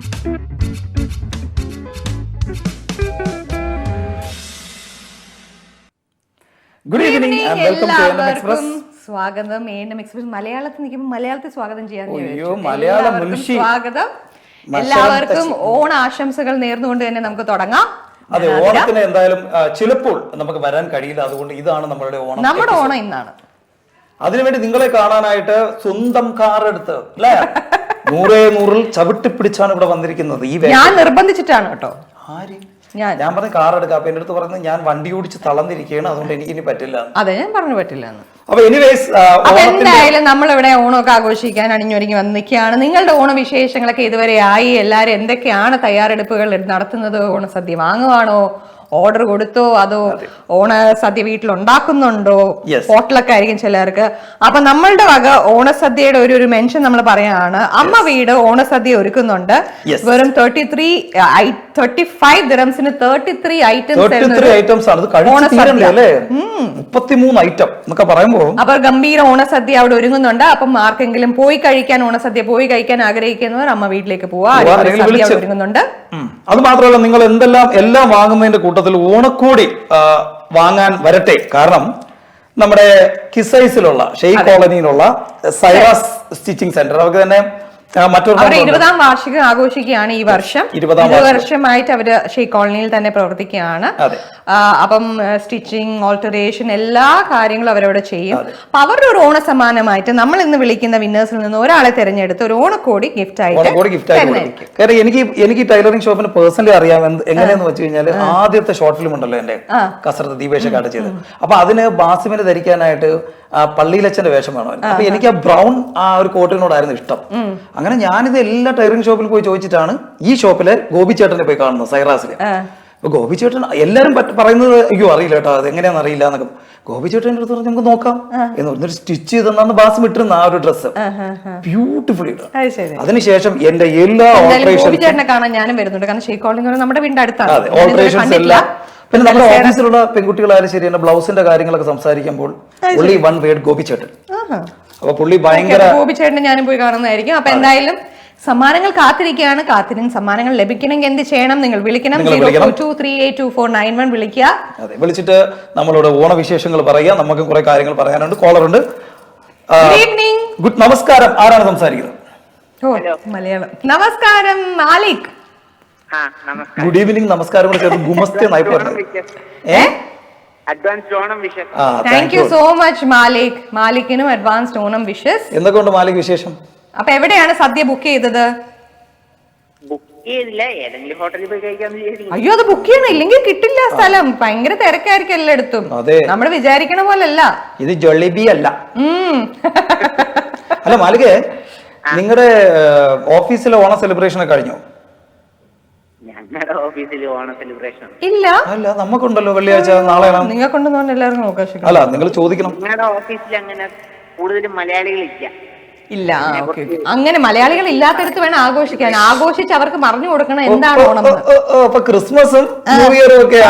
Good evening and welcome to NM Express. സ്വാഗതം. NM Express മലയാളത്തിൽ നിൽക്കുമ്പോൾ മലയാളത്തിൽ സ്വാഗതം ചെയ്യാൻ സ്വാഗതം. എല്ലാവർക്കും ഓണ ആശംസകൾ നേർന്നുകൊണ്ട് തന്നെ നമുക്ക് തുടങ്ങാം. അതെ, ഓണത്തിന് എന്തായാലും ചിലപ്പോൾ നമുക്ക് വരാൻ കഴിയില്ല, അതുകൊണ്ട് ഇതാണ് നമ്മുടെ ഓണം. നമ്മുടെ ഓണം ഇന്നാണ്. അതിനുവേണ്ടി നിങ്ങളെ കാണാനായിട്ട് സ്വന്തം കാർ എടുത്ത് അല്ലേ 100 ചവിട്ടി പിടിച്ചാണ് ഇവിടെ വന്നിരിക്കുന്നത്. ഞാൻ നിർബന്ധിച്ചിട്ടാണ് കേട്ടോ. ആര്? ഞാൻ പറഞ്ഞ കാർ എടുക്കാം. അപ്പൊ എന്റെ അടുത്ത് പറയുന്നത് ഞാൻ വണ്ടി ഓടിച്ച് തളർന്നിരിക്കുകയാണ്, അതുകൊണ്ട് എനിക്ക് ഇനി പറ്റില്ല. അതെ, ഞാൻ പറഞ്ഞു പറ്റില്ല. അപ്പൊ എനിവേസ് എന്തായാലും നമ്മളിവിടെ ഓണമൊക്കെ ആഘോഷിക്കാൻ അണിഞ്ഞൊരുങ്ങി വന്നിരിക്കുകയാണ്. നിങ്ങളുടെ ഓണവിശേഷങ്ങളൊക്കെ ഇതുവരെ ആയി? എല്ലാവരും എന്തൊക്കെയാണ് തയ്യാറെടുപ്പുകൾ നടത്തുന്നത്? ഓണസദ്യ വാങ്ങുവാണോ, ഓർഡർ കൊടുത്തോ, അതോ ഓണ സദ്യ വീട്ടിൽ ഉണ്ടാക്കുന്നുണ്ടോ? ഹോട്ടലൊക്കെ ആയിരിക്കും ചിലർക്ക്. അപ്പൊ നമ്മളുടെ വക ഓണസദ്യയുടെ ഒരു മെൻഷൻ നമ്മൾ പറയാണ്. അമ്മ വീട് ഓണസദ്യ ഒരുക്കുന്നുണ്ട്. വെറും 35 ദിറംസിന് 33 ഐറ്റംസ് ഓണസദ്യ, 33 ഐറ്റം എന്നൊക്കെ പറയുമ്പോൾ അപ്പൊ ഗംഭീര ഓണസദ്യ അവിടെ ഒരുങ്ങുന്നുണ്ട്. അപ്പം ആർക്കെങ്കിലും പോയി കഴിക്കാൻ ആഗ്രഹിക്കുന്നവർ അമ്മ വീട്ടിലേക്ക് പോവാ. ഒരുങ്ങുന്നുണ്ട്. അത് മാത്രമല്ല, നിങ്ങൾ എല്ലാം വാങ്ങുന്നതിന്റെ കൂട്ടത്തിൽ ഓണക്കോടി വാങ്ങാൻ വരട്ടെ. കാരണം നമ്മുടെ കിസൈസിലുള്ള ഷെയ്ഖ് കോളനിയിലുള്ള സൈറാസ് സ്റ്റിച്ചിങ് സെന്റർ അവർക്ക് തന്നെ അവരുടെ 20ാം വാർഷികം ആഘോഷിക്കുകയാണ് ഈ വർഷം. 20 വർഷമായിട്ട് അവര് ഷെയ്ഖ് കോളനിയിൽ തന്നെ പ്രവർത്തിക്കുകയാണ്. അപ്പം സ്റ്റിച്ചിങ്, ഓൾട്ടറേഷൻ എല്ലാ കാര്യങ്ങളും അവരവിടെ ചെയ്യും. അപ്പൊ അവരുടെ ഒരു ഓണ സമ്മാനമായിട്ട് നമ്മൾ ഇന്ന് വിളിക്കുന്ന വിന്നേഴ്സിൽ നിന്ന് ഒരാളെ തെരഞ്ഞെടുത്ത് ഒരു ഓണക്കോടി ഗിഫ്റ്റ് ആയിട്ട്. കാരണം എനിക്ക് ടൈലറിംഗ് ഷോപ്പിന് പേഴ്സണലി അറിയാം എങ്ങനെയാന്ന് വെച്ച് കഴിഞ്ഞാൽ ആദ്യത്തെ ഷോർട്ട് ഫിലിം ഉണ്ടല്ലോ എന്റെ കസരത്ത് ദീപേഷക്കാട്ട് ചെയ്ത്. അപ്പൊ അതിന് ബാസിമിന് ധരിക്കാനായിട്ട് പള്ളിയിലച്ഛന്റെ വേഷം വേണമായിരുന്നു. അപ്പൊ എനിക്ക് ആ ബ്രൗൺ ആ ഒരു കോട്ടിനോടായിരുന്നു ഇഷ്ടം. അങ്ങനെ ഞാനിത് എല്ലാ ടൈലറിംഗ് ഷോപ്പിൽ പോയി ചോദിച്ചിട്ടാണ് ഈ ഷോപ്പിലെ ഗോപി ചേട്ടനെ പോയി കാണുന്നത്, സൈറാസില്. അപ്പൊ ഗോപി ചേട്ടൻ എല്ലാരും പറയുന്നത് അയ്യോ അറിയില്ല കേട്ടോ, അത് എങ്ങനെയാന്ന് അറിയില്ല എന്നൊക്കെ. ഗോപി ചേട്ടൻ്റെ അടുത്ത് പറഞ്ഞു നമുക്ക് നോക്കാം എന്ന് പറഞ്ഞിട്ട് സ്റ്റിച്ച് ചെയ്തെന്നാണ് ബാസിം ഇട്ടിരുന്ന ആ ഒരു ഡ്രസ്സ്. ബ്യൂട്ടിഫുൾ. അതിനുശേഷം എന്റെ എല്ലാ ഓപ്പറേഷൻസ് കാണാൻ ഞാനും വരുന്നുണ്ട്. കാരണം ഷെയ്ഖ് കോളനി നമ്മുടെ വീടിന്റെ അടുത്താണ്. ഓപ്പറേഷൻസ് എല്ലാം പിന്നെ നമ്മുടെ ഓഫീസിലുള്ള പെൺകുട്ടികളായാലും ശരി, എന്റെ ബ്ലൗസിന്റെ കാര്യങ്ങളൊക്കെ സംസാരിക്കുമ്പോൾ പുള്ളി വൺ വേർഡ് ഗോപി ചേട്ടൻ. അപ്പൊ പുള്ളി ഭയങ്കര ഗോപി ചേട്ടനെ ഞാനും പോയി കാണുന്നതായിരിക്കും. അപ്പൊ എന്തായാലും സമ്മാനങ്ങൾ കാത്തിരിക്കുകയാണ്. സമ്മാനങ്ങൾ ലഭിക്കണമെങ്കിൽ എന്ത് ചെയ്യണം? നിങ്ങൾ വിളിക്കണം. 0223822491 വിളിക്കുക. അതെ, വിളിച്ചിട്ട് നമ്മളോട് ഓണവിശേഷങ്ങൾ പറയുക. നമുക്ക് കുറെ കാര്യങ്ങൾ പറയാനുണ്ട്. കോളർ ഉണ്ട്. Good evening. നമസ്കാരം. ആരാണ് സംസാരിക്കുന്നത്? മലയാളം. നമസ്കാരം മാലിക്. Good evening. നമസ്കാരം കൂടെ ചേർത്ത് ഗുമസ്തേ നായി പറഞ്ഞു. Thank you so much Malik. മാലിക്കിനും അഡ്വാൻസ്ഡ് ഓണം വിഷസ്. എന്തൊക്കെയുണ്ട് മാലിക് വിശേഷം? അപ്പൊ എവിടെയാണ് സദ്യ ബുക്ക് ചെയ്തത്? അയ്യോ, അത് ബുക്ക് ചെയ്യണം, ഇല്ലെങ്കിൽ കിട്ടില്ല സ്ഥലം. ഭയങ്കര തിരക്കായിരിക്കും എല്ലായിടത്തും. നമ്മൾ വിചാരിക്കണ പോലല്ല. ഇത് ജൊളിബി അല്ല. അല്ല മാലികേ, നിങ്ങളുടെ ഓഫീസിലെ ഓണ സെലിബ്രേഷൻ ഒക്കെ കഴിഞ്ഞോ? ഞങ്ങളുടെ ഓഫീസിൽ ഓണ സെലിബ്രേഷൻ ഇല്ല. അല്ല, നമുക്കുണ്ടല്ലോ വെള്ളിയാഴ്ച. നാളെ നിങ്ങൾക്കുണ്ടെന്ന് എല്ലാവർക്കും നോക്കാം. അല്ല, നിങ്ങൾ ചോദിക്കണം. ഞങ്ങളുടെ ഓഫീസിൽ അങ്ങനെ കൂടുതലും മലയാളികളില്ല. ഇല്ല. അങ്ങനെ മലയാളികൾ ഇല്ലാത്തടത്ത് വേണം ആഘോഷിക്കാൻ. ആഘോഷിച്ച് അവർക്ക് പറഞ്ഞു കൊടുക്കണം എന്താണ് ഓണം. അപ്പൊ ക്രിസ്മസും ന്യൂ ഇയറും ഒക്കെ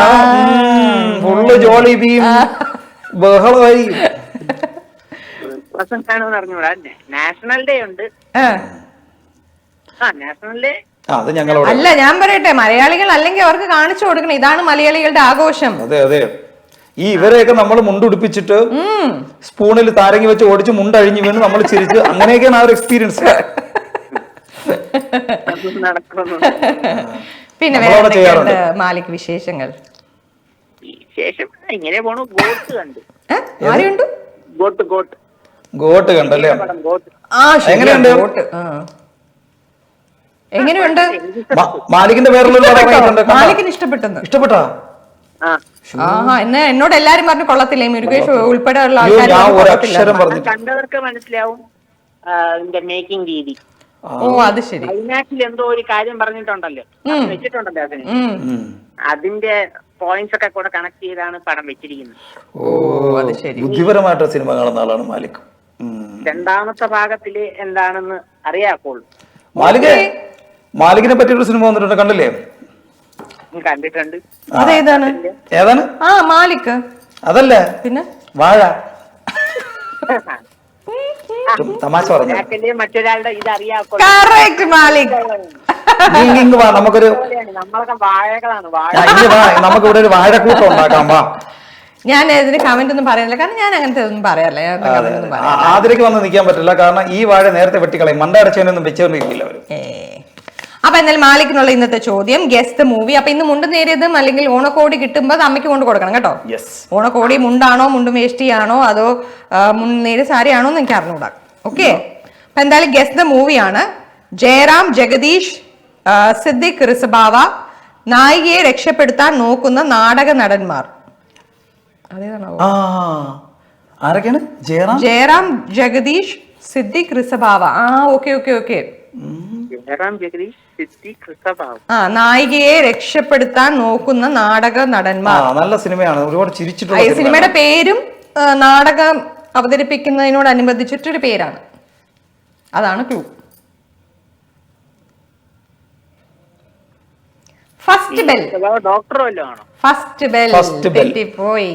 ഫുള്ള് ജോളിബിയും ബഹളമായി. അറിഞ്ഞൂടാ. നാഷണൽ ഡേ ഉണ്ട്. നാഷണൽ ഡേ അല്ല, ഞാൻ പറയട്ടെ, മലയാളികൾ അല്ലെങ്കിൽ അവർക്ക് കാണിച്ചു കൊടുക്കണം ഇതാണ് മലയാളികളുടെ ആഘോഷം. അതെ അതെ. ഈ ഇവരെയൊക്കെ നമ്മൾ മുണ്ടുടിപ്പിച്ചിട്ട് സ്പൂണിൽ താരങ്ങി വെച്ച് ഓടിച്ച് മുണ്ടഴിഞ്ഞു വീണ് നമ്മൾ ചിരിച്ച് അങ്ങനെയൊക്കെയാണ് ആ ഒരു എക്സ്പീരിയൻസ്. പിന്നെ മാലിക് വിശേഷങ്ങൾ? ഇങ്ങനെ പോണു. ഗോട്ട് കണ്ടു. ആരുണ്ട്? ഗോട്ട് കണ്ടല്ലേ? എങ്ങനെയുണ്ട്? മാലിക്കിന്റെ പേരിലുള്ള മാലിക്കിന് ഇഷ്ടപ്പെട്ടോ? എന്നോട് എല്ലാരും പറഞ്ഞു കൊള്ളത്തില്ലേ, മുരുകേഷ് ഉൾപ്പെടെയുള്ള കണ്ടവർക്ക് മനസ്സിലാവും മേക്കിംഗ് രീതി. ഓ, അത് ശരി. അതിനാറ്റിൽ എന്തോ ഒരു കാര്യം പറഞ്ഞിട്ടുണ്ടല്ലോ, വെച്ചിട്ടുണ്ടല്ലോ അതിന്. അതിന്റെ പോയിന്റ്സ് ഒക്കെ കൂടെ കണക്ട് ചെയ്താണ് പടം വെച്ചിരിക്കുന്നത്. ഓ, അത് ശരി. ബുദ്ധിപരമായിട്ട് സിനിമ കാണുന്ന ആളാണ് മാലിക്. രണ്ടാമത്തെ ഭാഗത്തില് എന്താണെന്ന് അറിയാപ്പോൾ. മാലികിനെ പറ്റിയൊരു സിനിമ വന്നിട്ടുണ്ട്, കണ്ടില്ലേ? കണ്ടിട്ടുണ്ട്. അതേതാണ്? ഏതാണ്? മാലിക് അതല്ല, പിന്നെ വാഴ. തമാശ പറഞ്ഞു. മറ്റൊരാളുടെ ഇത് അറിയാപ്പോൾ. മാലിക് ഇങ്ങ് വാ, നമുക്കൊരു നമ്മളൊക്കെ വാഴകളാണ് വാഴ. ഇങ്ങ് വാ, നമുക്ക് ഇവിടെ ഒരു വാഴക്കൂട്ടം ഉണ്ടാക്കാം. വാ, ഞാൻ ഇതിന് കമന്റ് ഒന്നും പറയുന്നില്ല, കാരണം ഞാൻ അങ്ങനത്തെ ഒന്നും പറയാറില്ല. ഞാൻ കമന്റ് ഒന്നും പറയാം. ആതിരക്ക് വന്ന് നിൽക്കാൻ പറ്റില്ല, കാരണം ഈ വാഴ നേരത്തെ വെട്ടിക്കളയും. മണ്ടടച്ചതിനൊന്നും വെച്ചോണ്ടിരിക്കില്ല അവര്. അപ്പൊ എന്തായാലും മാലിക്കിനുള്ള ഇന്നത്തെ ചോദ്യം, ഗെസ് ദ മൂവി. അപ്പൊ ഇന്ന് മുണ്ട് നേരിയതും അല്ലെങ്കിൽ ഓണക്കോടി കിട്ടുമ്പോൾ അത് അമ്മയ്ക്ക് കൊണ്ട് കൊടുക്കണം കേട്ടോ. ഓണക്കോടി മുണ്ടാണോ, മുണ്ടും വേഷ്ടിയാണോ, അതോ നേരിയ സാരിയാണോ എന്ന് എനിക്ക് അറിഞ്ഞുകൂടാ. ഓക്കെ, അപ്പൊ എന്തായാലും ഗെസ് ദ മൂവിയാണ്. ജയറാം, ജഗദീഷ്, സിദ്ദിഖ്, റിസബാവ, നായികയെ രക്ഷപ്പെടുത്താൻ നോക്കുന്ന നാടക നടന്മാർ. അതേതാണോ? ആരൊക്കെയാണ്? Jayaram, Jagadish, Siddique, Rizabawa. Okay okay okay. നായികയെ രക്ഷപ്പെടുത്താൻ നോക്കുന്ന നാടക നടന്മാർ. നല്ല സിനിമയാണ്, ഒരുപാട് ചിരിച്ചിട്ടുള്ള. സിനിമയുടെ പേരും നാടകം അവതരിപ്പിക്കുന്നതിനോടനുബന്ധിച്ചിട്ടൊരു പേരാണ്. അതാണ് clue. First bell. First bell തെറ്റിപ്പോയി.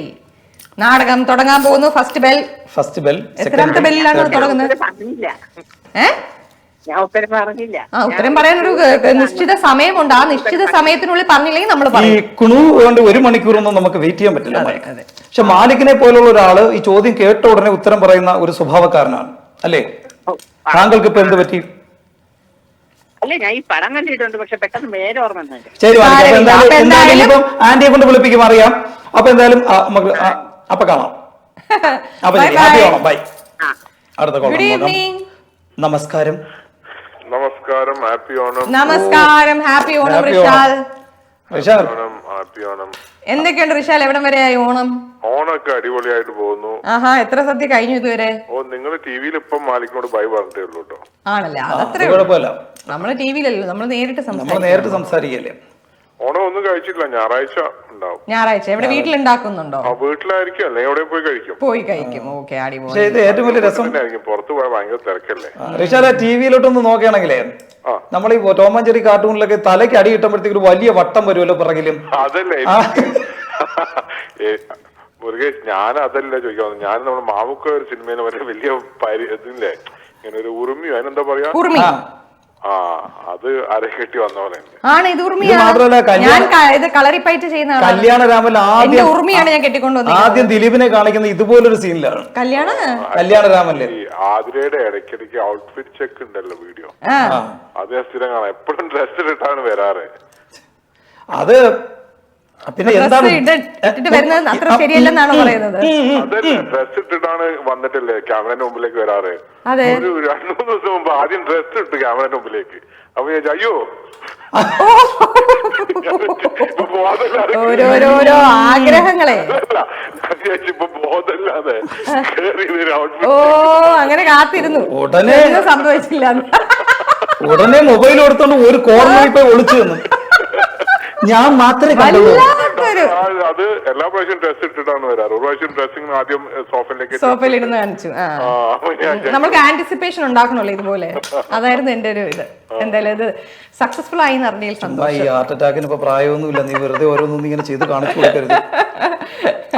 നാടകം തുടങ്ങാൻ പോകുന്നു. First bell. First bell. എത്രാമത്തെ ബെല്ലിലാണ് തുടങ്ങുന്നത്? ഉത്തരം പറയാൻ ഒരു നിശ്ചിത സമയമുണ്ട്. ആ നിശ്ചിത സമയത്തിനുള്ളിൽ പറഞ്ഞില്ലെങ്കിൽ നമ്മൾ ഈ ക്ലൂ കൊണ്ട് 1 മണിക്കൂറൊന്നും നമുക്ക് വെയിറ്റ് ചെയ്യാൻ പറ്റില്ല. പക്ഷെ മാലിക്കിനെ പോലുള്ള ഒരാള് ഈ ചോദ്യം കേട്ട ഉടനെ ഉത്തരം പറയുന്ന ഒരു സ്വഭാവക്കാരനാണ് അല്ലേ? താങ്കൾക്ക് ഇപ്പൊ എന്ത് പറ്റി? അല്ല, ഞാൻ ഈ പടം കണ്ടിട്ടുണ്ട്, പക്ഷെ പെട്ടെന്ന് പേര് ഓർമ്മ. ശരി, എന്തായാലും ഇപ്പം ആന്റിയെ കൊണ്ട് വിളിപ്പിക്കും, അറിയാം. അപ്പൊ എന്തായാലും നമുക്ക് അപ്പൊ കാണാം. അപ്പൊ ഹാപ്പി ഓണം. ബൈ. അടുത്ത കോൾ. നമസ്കാരം. നമസ്കാരം, ഹാപ്പി ഓണം. നമസ്കാരം, ഹാപ്പി ഓണം റിഷാൽ. റിഷാൽ, ഹാപ്പി ഓണം. എന്തൊക്കെയുണ്ട് റിഷാൽ? എവിടം വരെയായി ഓണം? ഓണൊക്കെ അടിപൊളിയായിട്ട് പോകുന്നു. ആഹാ, എത്ര സദ്യ കഴിഞ്ഞു ഇതുവരെ? നിങ്ങൾ ടിവിയിൽ ഇപ്പം മാലിക്കിനോട് ബൈ പറഞ്ഞിട്ടേ ഉള്ളൂ കേട്ടോ. ആണല്ലേ? അതത്രേ കുഴപ്പമില്ല. നമ്മള് ടിവിയിലല്ലോ, നമ്മൾ നേരിട്ട് സംസാരിക്കല്ലേ. ഓണം ഒന്നും കഴിച്ചിട്ടില്ല, ഞായറാഴ്ച ഉണ്ടാവും. ഞായറാഴ്ച എവിടെ വീട്ടിലുണ്ടാക്കുന്നുണ്ടോ? വീട്ടിലായിരിക്കും, അല്ലെ എവിടെ പോയി കഴിക്കും. ഓക്കെ, അടിപൊളി. പക്ഷേ ഇത് ഏറ്റവും വലിയ രസം, പുറത്ത് പോയാൽ ഭയങ്കര തിരക്കല്ലേ. റിഷാലെ, ടിവിയിലോട്ടൊന്ന് നോക്കുകയാണെങ്കിലേ നമ്മൾ ഈ ടോം ആൻഡ് ജെറി കാർട്ടൂണിലൊക്കെ തലയ്ക്ക് അടി കിട്ടുമ്പോഴത്തേക്ക് ഒരു വലിയ വട്ടം വരുമല്ലോ പിറകിലും. അതല്ലേ മുരുകേഷ്, ഞാൻ അതല്ല ചോദിക്കാൻ. ഞാൻ നമ്മുടെ മാമുക്ക ഒരു സിനിമയിൽ വലിയ ഇതില്ലേ, ഇങ്ങനെ ഒരു ഉറുമിയോ അതിനെന്താ പറയാ, അത് അരക്കെട്ടി വന്ന പോലെ ആണ്. ഇത് കല്യാണരാമൻ ആദ്യം ദിലീപിനെ കാണിക്കുന്ന ഇതുപോലൊരു സീനിലാണ്. കല്യാണരാമല്ലേ, ആതിരയുടെ ഇടയ്ക്കിടയ്ക്ക് ഔട്ട്ഫിറ്റ് ചെക്ക് ഉണ്ടല്ലോ വീഡിയോ, അത് ഞാൻ സ്ഥിരം കാണാം. എപ്പോഴും ഡ്രസ് ഇട്ടാണ് വരാറ്. അത് പിന്നെ എന്താണ് ഡ്രസ് ഇട്ടിട്ടാണ് വന്നിട്ടല്ലേ ക്യാമറയുടെ മുമ്പിലേക്ക് വരാറ്. ഒരു 2-3 ദിവസം മുമ്പ് ആദ്യം ഡ്രസ് ഇട്ട് ക്യാമറയുടെ മുമ്പിലേക്ക്. അപ്പൊ ഞാൻ അയ്യോ ഓരോരോ ആഗ്രഹങ്ങളെ ഇപ്പൊ ബോധമില്ലാതെ അങ്ങനെ കാത്തിരുന്നു, ഉടനെ സംഭവിച്ചില്ല. ഉടനെ മൊബൈൽ എടുത്തോണ്ട് ഒരു കോർണറിൽ പോയി ഒളിച്ചു തന്നു. ഞാൻ മാത്രമേ കണ്ടുള്ളൂ. അത് എല്ലാ പ്രാവശ്യം ഡ്രസ് ഇട്ടിട്ടാണ് വരാറ്. ഒരു പ്രാവശ്യം ഡ്രസ്സിംഗ് ആദ്യം സോഫയിലിരുന്ന് കാണിച്ചു. നമ്മൾക്ക് ആന്റിസിപ്പേഷൻ ഉണ്ടാക്കണല്ലോ ഇതുപോലെ. അതായിരുന്നു എന്റെ ഒരു ഇത്. എന്തായാലും ഇത് സക്സസ്ഫുൾ ആയി അറിഞ്ഞതിൽ സന്തോഷം. ഈ ഹാർട്ട് അറ്റാക്കിന് ഇപ്പൊ പ്രായമൊന്നുമില്ല, നീ വെറുതെ ഓരോന്നും ഇങ്ങനെ ചെയ്ത് കാണിച്ചു കൊടുക്കരുത്.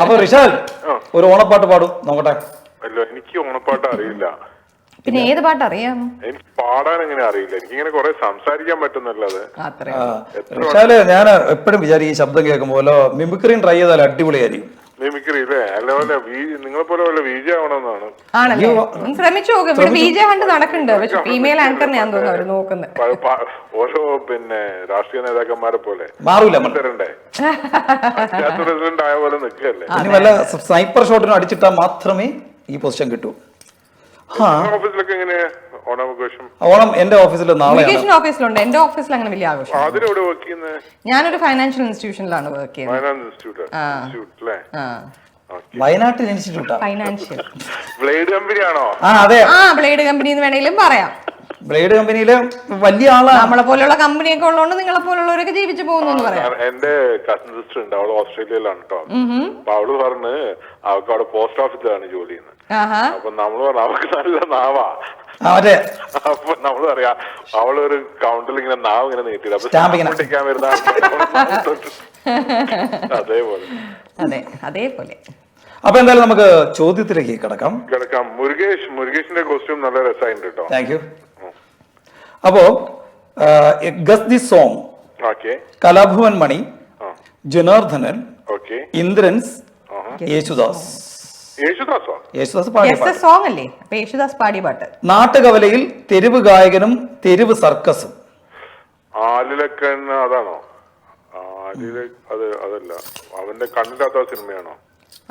അപ്പൊ റിഷാൽ, ഒരു ഓണപ്പാട്ട് പാടും നോക്കട്ടെ. എനിക്ക് ഓണപ്പാട്ട് അറിയില്ല. പിന്നെ ഏത് പാട്ട് അറിയാം? എനിക്ക് പാടാൻ എങ്ങനെ അറിയില്ല. എനിക്കിങ്ങനെ കുറെ സംസാരിക്കാൻ പറ്റുന്നല്ലാതെ. റിഷാല്, ഞാൻ എപ്പോഴും വിചാരിക്കും ഈ ശബ്ദം കേൾക്കുമ്പോൾ മിമിക്രിയും ട്രൈ ചെയ്താൽ അടിപൊളിയായിരിക്കും. മിമിക്രി അല്ലേ? അല്ല, നിങ്ങളെ പോലെ വല്ല വിജയ ആവണമെന്നാണ്. ആണല്ലോ, ശ്രമിച്ചു നോക്കും. ഇവിടെ വിജയ കണ്ട് നടക്കുന്നുണ്ട്, പക്ഷെ ഫീമെയിൽ ആങ്കറിനെ ഞാൻ തോന്നുന്നു അവര് നോക്കുന്നത്. ഓരോ രാഷ്ട്രീയ നേതാക്കന്മാരെ പോലെ മാറൂല, തരണ്ടേ? പ്രസിഡന്റ് ആയ പോലെ നിൽക്കല്ലേ. ഇനി വല്ല സ്നൈപ്പർ ഷോട്ടിനും അടിച്ചിട്ടാൽ മാത്രമേ ഈ പൊസിഷൻ കിട്ടൂ. ഓഫീസിലൊക്കെ എങ്ങനെയാ ഓണാഘോഷം? ഓണം എന്റെ ഓഫീസിൽ നാളെ ഓഫീസിലുണ്ട്. എന്റെ ഓഫീസിൽ അങ്ങനെ വലിയ ആഘോഷം. അതിലെവിടെ വർക്ക് ചെയ്യുന്നത്? ഞാനൊരു ഫൈനാൻഷ്യൽ ഇൻസ്റ്റിറ്റ്യൂഷനിലാണ് വർക്ക് ചെയ്യുന്നത്. വയനാട്ടിൽ ഇൻസ്റ്റിറ്റ്യൂട്ടാ. ഫൈനാൻഷ്യൽ ബ്ലേഡ് കമ്പനി ആണോ? അതെ, ബ്ലേഡ് കമ്പനി എന്ന് വേണമെങ്കിലും പറയാം. ബ്ലേഡ് കമ്പനിയിലെ വലിയ ആളാണ്. നമ്മളെ പോലുള്ള കമ്പനിയൊക്കെ ഉള്ളതുകൊണ്ട് നിങ്ങളെ പോലുള്ളവരൊക്കെ ജീവിച്ചു പോകുന്നു എന്ന് പറയാം. എന്റെ കസിൻ സിസ്റ്റർ ഉണ്ട്, അവള് ഓസ്ട്രേലിയയിലാണ് കേട്ടോ. അപ്പൊ അവള് പറഞ്ഞ് അവൾക്ക് അവിടെ പോസ്റ്റ് ഓഫീസിലാണ് ജോലി ചെയ്യുന്നത്. അപ്പൊ നമ്മള് പറഞ്ഞു അവർക്ക് നല്ല നാവാ. അപ്പൊ നമ്മള് പറയാ അവളൊരു കൗണ്ടിൽ ഇങ്ങനെ നാവ് ഇങ്ങനെ നീട്ടിയത്. അപ്പൊ പൊട്ടിക്കാൻ വരുന്ന അതേപോലെ. അപ്പൊ എന്തായാലും നമുക്ക് ചോദ്യത്തിലേക്ക് കിടക്കാം. മുരുകേഷിന്റെ കോസ്റ്റ്യൂം നല്ല രസമായിട്ടുണ്ട് കേട്ടോ. Thank you. അപ്പോ guess the song. Okay. Kalabhavan Mani, Janardhanan, Indrans, Yesudas. Yesudas പാടിയ പാട്ട്. സോങ് അല്ലേ? അപ്പൊ യേശുദാസ് പാടിയ പാട്ട്. നാട്ടുകവലയിൽ തെരുവ് ഗായകനും തെരുവ് സർക്കസും. ആലിലക്കണ്ണ അതാണോ? അതല്ല, അവന്റെ കണ്ണില്ലാത്ത സിനിമയാണോ?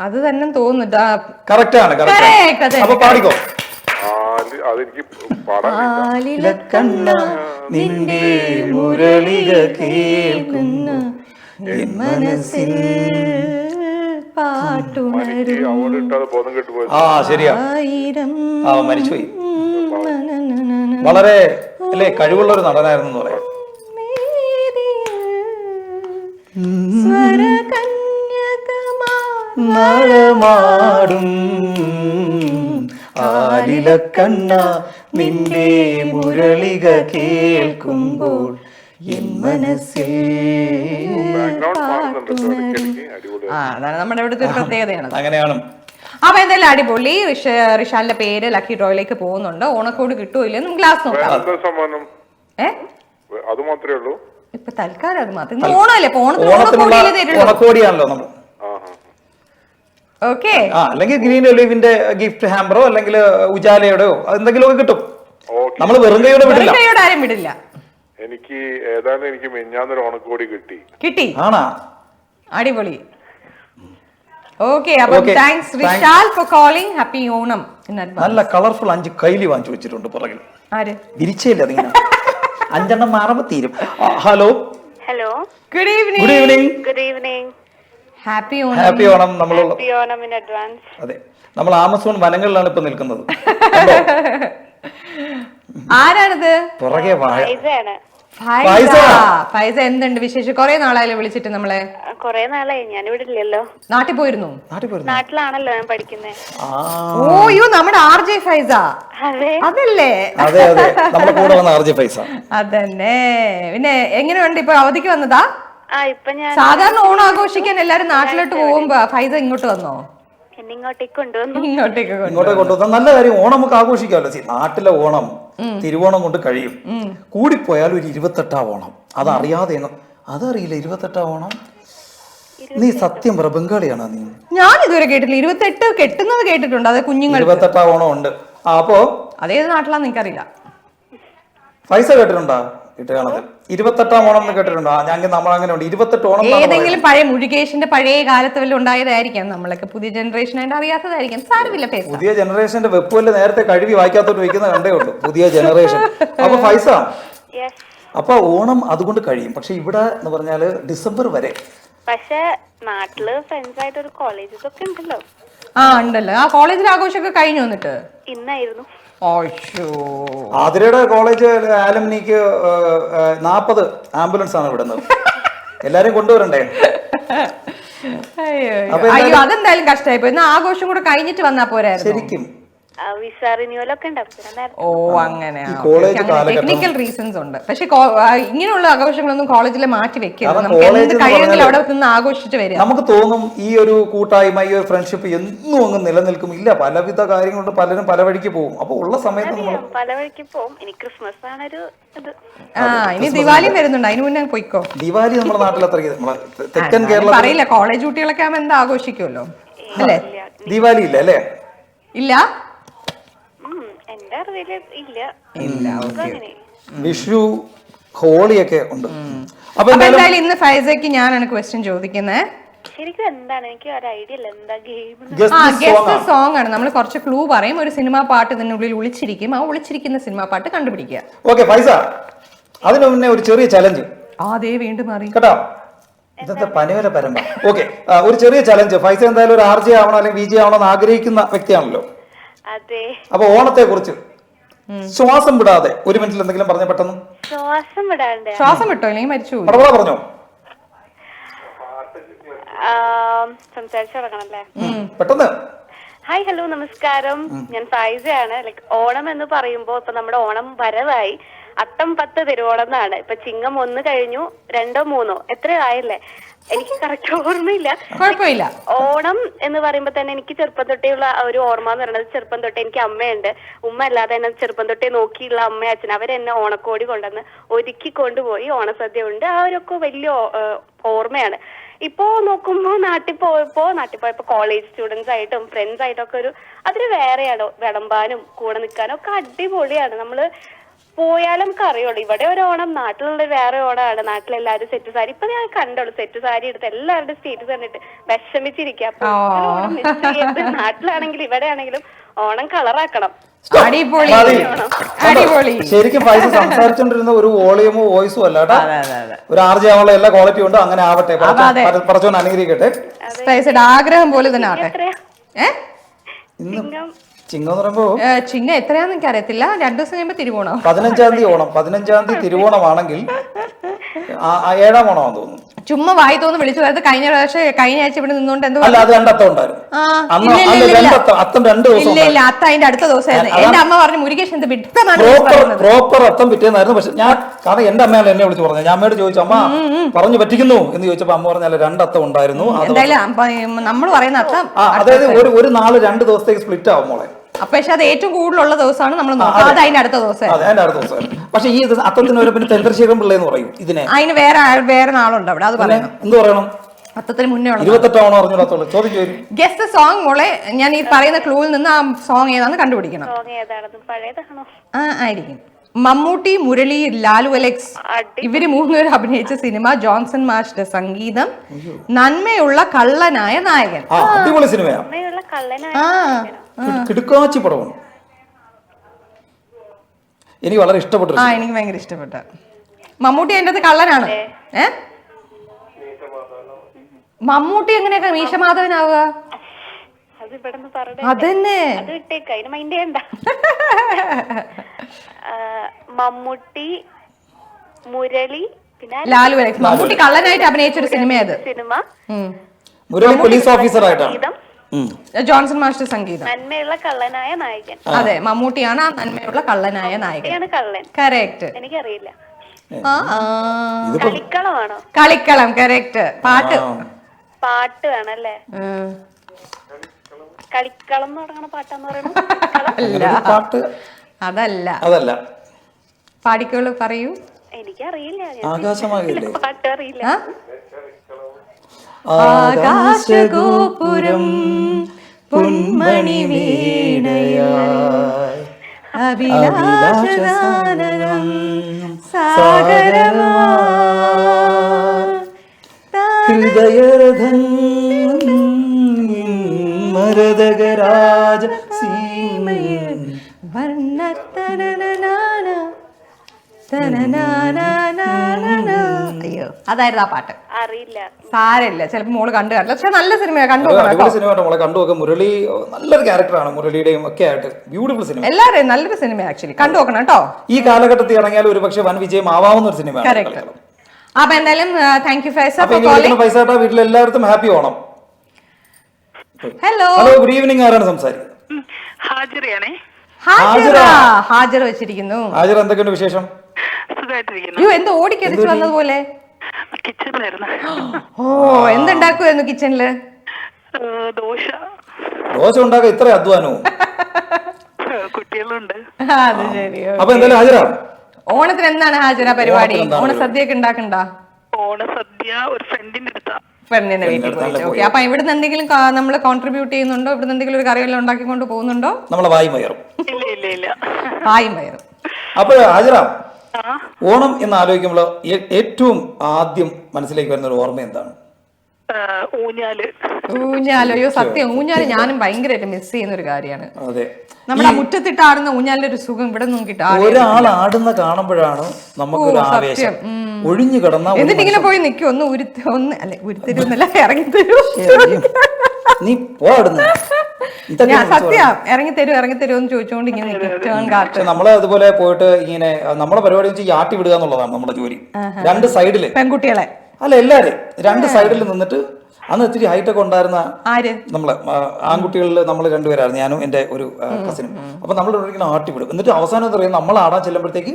അത് തന്നെ തോന്നുന്നു. കറക്റ്റ് ആണ്. അപ്പൊ പാടിക്കോ. അതെനിക്ക് പാടാൻ നിന്റെ മുരളിക കേൾക്കുന്ന മനസ്സിൽ ബോധം കെട്ടുപോയി. ശരിയാ, മരിച്ചുപോയി. വളരെ അല്ലേ കഴിവുള്ള ഒരു നടനായിരുന്നു എന്ന് പറയാം. നാളമാടും ആലിലക്കണ്ണ നിന്റെ മുരളിക കേൾക്കുമ്പോൾ എൻ മനസ്സിൽ. അതാണ് നമ്മുടെ ഇവിടുത്തെ ഒരു പ്രത്യേകതയാണ്. അങ്ങനെയാണ്. അപ്പൊ എന്തായാലും അടിപൊളി. റിഷാലിന്റെ പേര് ലക്കി ഡ്രോയിലേക്ക് പോകുന്നുണ്ട്. ഓണക്കോട് കിട്ടുമില്ല നമുക്ക് ഗ്ലാസ് നോക്കാം. അത് മാത്രമേ ഉള്ളൂ ഇപ്പൊ തൽക്കാലം. അത് മാത്രം. ഓണമല്ലേ? ഓണക്കോടിയാണല്ലോ നമ്മൾ. ഓക്കെ. അല്ലെങ്കിൽ ഗ്രീൻ ഒലിവിന്റെ ഗിഫ്റ്റ് ഹാമ്പറോ അല്ലെങ്കിൽ ഉജാലയുടെയോ എന്തെങ്കിലും ഒക്കെ കിട്ടും. നമ്മൾ വെറും കൈയോടെ ആരും വിടില്ല. എനിക്ക് ഏതാണ്ട് എനിക്ക് മിഞ്ഞാന്നൊരു ഓണക്കോടി കിട്ടി. ആണാ? അടിപൊളി. ഓക്കെ. അപ്പൊ thanks Rishal for calling. Happy Onam. നല്ല കളർഫുൾ 5 കൈലി വാങ്ങിച്ചു വെച്ചിട്ടുണ്ട് പുറകിൽ. ആര്? വിരിച്ചില്ല അതിങ്ങനെ 5 മാറുമ്പോ തീരും. Hello. Good evening. Good evening. Happy Onam. Happy Onam. Onam in advance. അതെ, നമ്മൾ ആമസോൺ വനങ്ങളിലാണ് ഇപ്പൊ നിൽക്കുന്നത്. ആരാണിത്? പുറകെ വാഴ. ഫൈസ, എന്തുണ്ട് വിശേഷം? കൊറേ നാളായാലും വിളിച്ചിട്ട് നമ്മളെ. കൊറേ നാളായി. ഞാൻ ഇവിടെ ഇല്ലല്ലോ. നാട്ടിൽ പോയിരുന്നു? നാട്ടിലാണല്ലോ ഞാൻ പഠിക്കുന്നത്. ഓയോ, നമ്മുടെ RJ ഫൈസ അതല്ലേ? അതെ അതെ, നമ്മുടെ കൂടെ വന്ന RJ ഫൈസ അതന്നെ. പിന്നെ എങ്ങനെയുണ്ട്? ഇപ്പൊ അവധിക്ക് വന്നതാ? ഇപ്പൊ ഞാൻ സാധാരണ ഓണം ആഘോഷിക്കാൻ എല്ലാരും നാട്ടിലോട്ട് പോകുമ്പോ ഫൈസ ഇങ്ങോട്ട് വന്നോ? ഇങ്ങോട്ടേക്ക് കൊണ്ടുവന്നു. ഇങ്ങോട്ടേക്ക് കൊണ്ടുവന്ന നല്ല കാര്യം. ഓണം നമുക്ക് ആഘോഷിക്കാമല്ലോ. നാട്ടിലെ ഓണം തിരുവോണം കൊണ്ട് കഴിയും. കൂടിപ്പോയാൽ ഒരു 28 ഓണം. അതറിയാതെ അതറിയില്ല. 28 ഓണം. നീ സത്യം പറ, ബംഗാളിയാണോ നീ? ഞാൻ ഇതുവരെ കേട്ടില്ല. 28 കെട്ടുന്നത് കേട്ടിട്ടുണ്ട്. അത് കുഞ്ഞുങ്ങൾ 28 ഓണം ഉണ്ട്. അപ്പോ അതേത് നാട്ടിലാന്ന് എനിക്കറിയില്ല. പൈസ കേട്ടിട്ടുണ്ടോ? 28 ഓണം എന്ന് കേട്ടിട്ടുണ്ടോ? ഞങ്ങൾ നമ്മളങ്ങനെ ഉണ്ട്. 28 ഓണം ഏതെങ്കിലും പഴയ മുരുകേഷിന്റെ പഴയ കാലത്ത് വല്ല ഉണ്ടായതായിരിക്കാം. നമ്മളൊക്കെ പുതിയ ജനറേഷൻ ആയിട്ട് അറിയാത്തതായിരിക്കാം. സാരമില്ല. പുതിയ ജനറേഷന്റെ വെപ്പ് വല്ല നേരത്തെ കഴുകി വായിക്കാത്തോട്ട് വയ്ക്കുന്ന കണ്ടേ ഉള്ളൂ പുതിയ ജനറേഷൻ. അപ്പൊ ഫൈസ, അപ്പൊ ഓണം അതുകൊണ്ട് കഴിയും. പക്ഷെ ഇവിടെ എന്ന് പറഞ്ഞാല് ഡിസംബർ വരെ. പക്ഷെ നാട്ടില് ഫ്രണ്ട്സ് ആയിട്ട് ഒരു കോളേജസ് ഒക്കെ ഉണ്ടല്ലോ. ഉണ്ടല്ലോ. ആ കോളേജിൽ ആഘോഷമൊക്കെ കഴിഞ്ഞു. വന്നിട്ട് ഇന്നായിരുന്നു. ആതിരയുടെ കോളേജ് ആലംനിക്ക് 40 ആംബുലൻസ് ആണ് വിടുന്നത്. എല്ലാരും കൊണ്ടുവരണ്ടേ? അയ്യോ, അതെന്തായാലും കഷ്ടമായി പോയി. ആഘോഷം കൂടെ കഴിഞ്ഞിട്ട് വന്നാ പോരായിരുന്നു. ശരിക്കും അങ്ങനെ ടെക്നിക്കൽ റീസൺസ് ഉണ്ട്. പക്ഷെ ഇങ്ങനെയുള്ള ആഘോഷങ്ങളൊന്നും കോളേജിൽ മാറ്റി വെക്കരുത്. നമുക്ക് കഴിയുമെങ്കിൽ അവിടെ നിന്ന് ആഘോഷിച്ച് വരിക. നമുക്ക് തോന്നും ഈ ഒരു കൂട്ടായ്മ, ഈ ഒരു ഫ്രണ്ട്ഷിപ്പ് എന്നും അങ്ങ് നിലനിൽക്കും. ഇല്ല, പലവിധ കാര്യങ്ങളുണ്ട്. പലരും പല വഴിക്ക് പോകും. അപ്പൊ ഉള്ള സമയത്ത് നമ്മൾ പല വഴിക്ക് പോകും. ഇനി ക്രിസ്മസ് ആണൊരു ഇനി ദിവാലിയും വരുന്നുണ്ട്. അതിന് മുന്നേ പോയിക്കോ. ദിവാലി നമ്മുടെ നാട്ടിൽ അത്ര തെക്കൻ കേരളം പറയില്ല. കോളേജ് കുട്ടികളൊക്കെ ആവുമ്പോ എന്താ ആഘോഷിക്കുമല്ലോ അല്ലേ? ദിവാലി ഇല്ല അല്ലേ? ഇല്ല. വിഷു, ഹോളിയൊക്കെ ഉണ്ട്. അപ്പൊ എന്തായാലും ഇന്ന് ഫൈസയ്ക്ക് ഞാനാണ് ക്വസ്റ്റ്യൻ ചോദിക്കുന്നത്. സോങ് ആണ്. നമ്മൾ കുറച്ച് ക്ലൂ പറയും. ഒരു സിനിമാ പാട്ട് ഇതിനുള്ളിൽ ഒളിച്ചിരിക്കും. ആ ഒളിച്ചിരിക്കുന്ന സിനിമാ പാട്ട് കണ്ടുപിടിക്കുക. ഓക്കെ ഫൈസ, അതിനു മുന്നേ ഒരു ചെറിയ ചലഞ്ച്. അതേ വീണ്ടും മാറി കേട്ടോ. ഇന്നത്തെ പനവര പരമ്പര. ഓക്കെ, ഒരു ചെറിയ ചലഞ്ച്. ഫൈസ എന്തായാലും ഒരു RJ ആവണോ അല്ലെങ്കിൽ VJ ആവണോ എന്ന് ആഗ്രഹിക്കുന്ന വ്യക്തിയാണല്ലോ. അപ്പൊ ഓണത്തെ കുറിച്ച് ശ്വാസം വിടാതെ 1 മിനിറ്റിൽ എന്തെങ്കിലും പറഞ്ഞ പെട്ടെന്ന്. ശ്വാസം വിട്ടോ അല്ലെങ്കിൽ മരിച്ചു പറഞ്ഞോ. പെട്ടെന്ന്. ഹായ്, ഹലോ, നമസ്കാരം. ഞാൻ ഫൈസയാണ്. ഓണം എന്ന് പറയുമ്പോ ഇപ്പൊ നമ്മുടെ ഓണം വരവായി. അത്തം 10 തിരുവോണമെന്നാണ്. ഇപ്പൊ ചിങ്ങം 1 കഴിഞ്ഞു, 2 3 എത്രയോ ആയില്ലേ, എനിക്ക് കറക്റ്റ് ഓർമ്മയില്ല. കുഴപ്പമില്ല. ഓണം എന്ന് പറയുമ്പോ തന്നെ എനിക്ക് ചെറുപ്പം തൊട്ടേയുള്ള ഒരു ഓർമ്മ എന്ന് പറയുന്നത്, ചെറുപ്പം തൊട്ടേ എനിക്ക് അമ്മയുണ്ട്. ഉമ്മ അല്ലാതെ തന്നെ ചെറുപ്പം തൊട്ടേ നോക്കിയുള്ള അമ്മ അച്ഛൻ അവരെന്നെ ഓണക്കോടി കൊണ്ടുവന്ന് ഒരുക്കി കൊണ്ടുപോയി ഓണസദ്യ ഉണ്ട്. ആ ഒരു വലിയ ഓർമ്മയാണ്. ഇപ്പോ നോക്കുമ്പോ നാട്ടിൽ പോയപ്പോ കോളേജ് സ്റ്റുഡൻസ് ആയിട്ടും ഫ്രണ്ട്സ് ആയിട്ടും ഒക്കെ അതൊരു വേറെയാണ്. വിളമ്പാനും കൂടെ നിൽക്കാനും ഒക്കെ അടിപൊളിയാണ്. നമ്മള് പോയാലും നമുക്ക് അറിയുള്ളൂ ഇവിടെ ഒരു ഓണം, നാട്ടിലുള്ള വേറെ ഓണമാണ്. നാട്ടിലെല്ലാവരും സെറ്റ് സാരി, ഇപ്പൊ ഞാൻ കണ്ടോളൂ സെറ്റ് സാരി എടുത്ത് എല്ലാവരുടെ സ്റ്റേറ്റസ് കണ്ടിട്ട് വിഷമിച്ചിരിക്കുക. അപ്പൊ ഓണം മിസ് ചെയ്യരുത്. നാട്ടിലാണെങ്കിലും ഇവിടെ ആണെങ്കിലും ഓണം കളറാക്കണം. അടിപൊളി അടിപൊളി. ശരിക്കും പൈസ സംസാരിച്ചോണ്ടിരുന്ന ഒരു വോളിയമോ വോയിസും അല്ല കേട്ടോ, ഒരു ആർജയാവുള്ള എല്ലാ ക്വാളിറ്റി ഉണ്ട്. അങ്ങനെ ആവട്ടെ, പറച്ചോണ്ട് അനുഗ്രഹിക്കട്ടെ. ആഗ്രഹം പോലെ തന്നെ ആവട്ടെ. ഇന്ന് ചിങ്ങം എന്ന് പറയുമ്പോ ചിങ്ങം എത്രയാന്ന് എനിക്ക് അറിയത്തില്ല. 2 ദിവസം കഴിയുമ്പോ തിരുവോണം. 15-ാം തീയതി ഓണം. 15-ാം തീയതി തിരുവോണമാണെങ്കിൽ 7-ാം ഓണമാണെന്ന് തോന്നുന്നു. ചുമ്മാ വായി തോന്നുന്നു വിളിച്ചു വരുന്നത്. കഴിഞ്ഞ ആഴ്ച ഇവിടെ നിന്നുകൊണ്ട് എന്തോ അല്ല, അത് 2 അത്തം ഉണ്ടായിരുന്നു. അത്തം 2 ദിവസം ഇല്ല, അത്ത അതിന്റെ അടുത്ത ദിവസമായിരുന്നു. എന്റെ അമ്മ പറഞ്ഞു മുരുകേഷ് എന്ത് പ്രോപ്പർ അത്തം പിറ്റേന്നായിരുന്നു. പക്ഷെ ഞാൻ കാരണം എന്റെ അമ്മയാണ് എന്നെ വിളിച്ച് പറഞ്ഞത്. ഞാൻ അമ്മയോട് ചോദിച്ചു, അമ്മ പറഞ്ഞു പറ്റിക്കുന്നു എന്ന് ചോദിച്ചപ്പോ അമ്മ പറഞ്ഞാൽ 2 അത്തം ഉണ്ടായിരുന്നു. എന്തായാലും നമ്മൾ പറയുന്ന അത്തം അതായത് ഒരു നാള് 2 ദിവസത്തേക്ക് സ്പ്ലിറ്റ് ആവും മോളെ. പക്ഷെ അത് ഏറ്റവും കൂടുതലുള്ള ദിവസമാണ് നമ്മൾ നോക്കുക. അത് അതിന്റെ അടുത്ത ദിവസം. പക്ഷെ ഈ അത്തത്തിന് ഒരു പിന്നെ ചന്ദ്രശേഖരൻ പിള്ള എന്ന് പറയും ഇതിനെ. അതിന് വേറെ നാളുണ്ട് അവിടെ. അത് പറയണം. എന്ത് പറയണം? അത്തത്തിന് മുന്നേ 28 അറിഞ്ഞോളൂ. ചോദ്യം ചോദിക്കും. ഗെസ് ദ സോങ് മോളെ. ഞാൻ ഈ പറയുന്ന ക്ലൂവിൽ നിന്ന് ആ സോങ് ഏതാണെന്ന് കണ്ടുപിടിക്കണം. ആയിരിക്കും. മമ്മൂട്ടി, മുരളി, ലാലു അലക്സ് ഇവര് 3 പേര് അഭിനയിച്ച സിനിമ, ജോൺസൺ മാഷിന്റെ സംഗീതം, നന്മയുള്ള കള്ളനായ നായകൻ. അടിപൊളി സിനിമയാണ്. കിടുക്കാച്ചി പടമാണ്. എനിക്ക് വളരെ ഇഷ്ടപ്പെട്ടു. എനിക്ക് ഭയങ്കര ഇഷ്ടപ്പെട്ട. മമ്മൂട്ടി അതിന്റെ അത് കള്ളനാണ്. മമ്മൂട്ടി എങ്ങനെയൊക്കെ മീശമാധവനാവുക? അതന്നെ. മമ്മൂട്ടി, മുരളി, പിന്നെ ലാലു അലക്സ്. മമ്മൂട്ടി കള്ളനായിട്ട് അഭിനയിച്ച ഒരു സിനിമയത്. മുരളി പോലീസ് ഓഫീസർ ആയിട്ടാണ്. ജോൺസൺ മാസ്റ്റർ സംഗീതം. നന്മയുള്ള കള്ളനായ നായകൻ. അതെ, മമ്മൂട്ടിയാണ് ആ നന്മയുള്ള കള്ളനായ നായകൻ. കറക്റ്റ്. എനിക്കറിയില്ല. കളിക്കളമാണോ? കളിക്കളം. കറക്റ്റ്. പാട്ട് വേണല്ലേ? കളിക്കളം എന്ന് പറയുന്ന പാട്ടാന്ന് പറയുന്നത് അതല്ല. പാടിക്കോളൂ, പറയൂ. എനിക്കറിയില്ല. ആകാശമാകില്ലേ? പാട്ടറിയില്ല. ആകാശഗോപുരം പൊന്മണി വീണയായി അഭിലാഷഗാനം സാഗരമായി ഹൃദയരഥം മരതകരാജ സീമയിൽ വർണ്ണത്തനനനാന അയ്യോ, അതായിരുന്നു ആ പാട്ട്. അറിയില്ല. സാരമില്ല, ചിലപ്പോ മോള് കണ്ടു കാണില്ല. പക്ഷെ നല്ല സിനിമയാണ്. കണ്ടുനോക്കാം. മുരളി നല്ലൊരു ക്യാരക്ടറാണ്. മുരളിയുടെയും ഒക്കെ ആയിട്ട് ബ്യൂട്ടിഫുൾ സിനിമ. എല്ലാവരും നല്ലൊരു സിനിമ. ആക്ച്വലി കണ്ടു നോക്കണം കേട്ടോ. ഈ കാലഘട്ടത്തിൽ ഇറങ്ങിയാൽ ഒരു പക്ഷെ വൻ വിജയം ആവാവുന്ന ഒരു സിനിമയാണ്. അപ്പൊ എന്തായാലും താങ്ക് യു ഫൈസ. പൈസ വീട്ടിൽ എല്ലാവർക്കും happy Onam. Hello good evening. ആരാണ് സംസാരിക്കുന്നത്? ഹാജർ വെച്ചിരിക്കുന്നു. ഹാജർ, എന്തൊക്കെയുണ്ട് വിശേഷം? അയ്യോ, എന്തോ ഓടിക്കതിച്ചു വന്നതുപോലെ. ഓ, എന്തുണ്ടാക്കുമായിരുന്നു കിച്ചണില്? ദോശ ഉണ്ടാക്കാൻ ഇത്ര അധ്വാനവും? കുട്ടികളുണ്ട്. അത് ശരി. അപ്പൊ എന്തായാലും ഹാജരാ. ഓണത്തിന് എന്താണ് ഹാജര പരിപാടി? ഓണസദ്യ ഒക്കെ ഉണ്ടാക്കണ്ട? ഓണസദ്യ ഒരു ഫ്രണ്ടിന്റെ അടുത്താ. ഫ്രണ്ടിന്റെ വീട്ടിൽ പോയിട്ട്. ഓക്കെ. അപ്പൊ ഇവിടുന്ന് എന്തെങ്കിലും നമ്മൾ കോൺട്രിബ്യൂട്ട് ചെയ്യുന്നുണ്ടോ? ഇവിടുന്ന് എന്തെങ്കിലും ഒരു കറിയെല്ലാം ഉണ്ടാക്കിക്കൊണ്ട് പോകുന്നുണ്ടോ? നമ്മളെ വായും വയറും. വായും വയറും. അപ്പൊ ഹാജര, ഓണം എന്ന് ആലോചിക്കുമ്പോൾ ഏറ്റവും ആദ്യം മനസ്സിലേക്ക് വരുന്ന ഒരു ഓർമ്മ എന്താണ്? ഊഞ്ഞാലോ? സത്യം, ഊഞ്ഞാല് ഞാനും ഭയങ്കരമായിട്ട് മിസ് ചെയ്യുന്ന ഒരു കാര്യമാണ്. അതെ, നമ്മുടെ മുറ്റത്തിട്ട് ആടുന്ന ഊഞ്ഞാലിന്റെ ഒരു സുഖം ഇവിടെ നിന്നും കിട്ടാ. ഒരാൾ ആടുന്ന കാണുമ്പോഴാണ് നമുക്കൊരു ആവേശം. ഒഴിഞ്ഞു കിടന്ന എന്നിട്ടിങ്ങനെ പോയി നിൽക്കും. ഉരുത്തിരുന്നല്ല, ഇറങ്ങി തരൂ. നീ പോടുന്നു. സത്യം, ഇറങ്ങി തരൂ എന്ന് ചോദിച്ചോണ്ട് ഇങ്ങനെ നമ്മള് അതുപോലെ പോയിട്ട് ഇങ്ങനെ നമ്മളെ പരിപാടി വെച്ച് ഈ ആട്ടി വിടുക എന്നുള്ളതാണ് നമ്മുടെ ജോലി. 2 സൈഡില് പെൺകുട്ടികളെ അല്ല, എല്ലാരും 2 സൈഡിൽ നിന്നിട്ട്. അന്ന് ഇത്തിരി ഹൈറ്റ് ഒക്കെ ഉണ്ടായിരുന്ന നമ്മള് ആൺകുട്ടികളിൽ നമ്മൾ 2 പേരായിരുന്നു, ഞാനും എന്റെ ഒരു കസിനും. അപ്പൊ നമ്മൾ ഇങ്ങനെ ആട്ടി വിടും. എന്നിട്ട് അവസാനം എന്താ പറയുക, നമ്മൾ ആടാൻ ചെല്ലുമ്പോഴത്തേക്ക്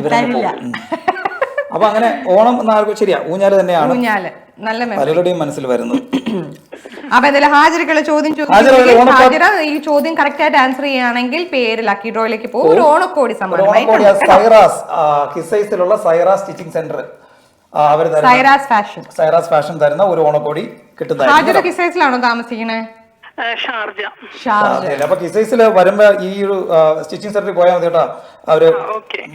ഇവരങ്ങ് പോകും. അപ്പൊ അങ്ങനെ ഓണം എന്നാർക്കും ശരിയാ, ഊഞ്ഞാല് തന്നെയാണ് ഊഞ്ഞാല് നല്ല മെമ്മറി. പലരുടെയും മനസ്സിൽ വരുന്നത്. അപ്പൊ എന്തായാലും ഹാജരക്കുള്ള ചോദ്യം ഹാജര ഈ ചോദ്യം കറക്റ്റ് ആയിട്ട് ആൻസർ ചെയ്യുകയാണെങ്കിൽ പേര് ലക്കി ഡ്രോയിലേക്ക് പോകും. ഒരു ഓണക്കോടി സമ്മാനമായി സൈറാസ് കിസൈസിലുള്ള സൈറാസ് സ്റ്റിച്ചിങ് സെന്റർ അവർ സൈറാസ് ഫാഷൻ തരുന്ന ഒരു ഓണക്കോടി കിട്ടുന്നതായിരിക്കും. ഹാജര കിസൈസിലാണോ താമസിക്കണേ? അപ്പൊ കിസൈസിൽ വരുമ്പോ ഈ ഒരു സ്റ്റിച്ചിങ് സെന്ററിൽ പോയാൽ മതി കേട്ടോ. അവര്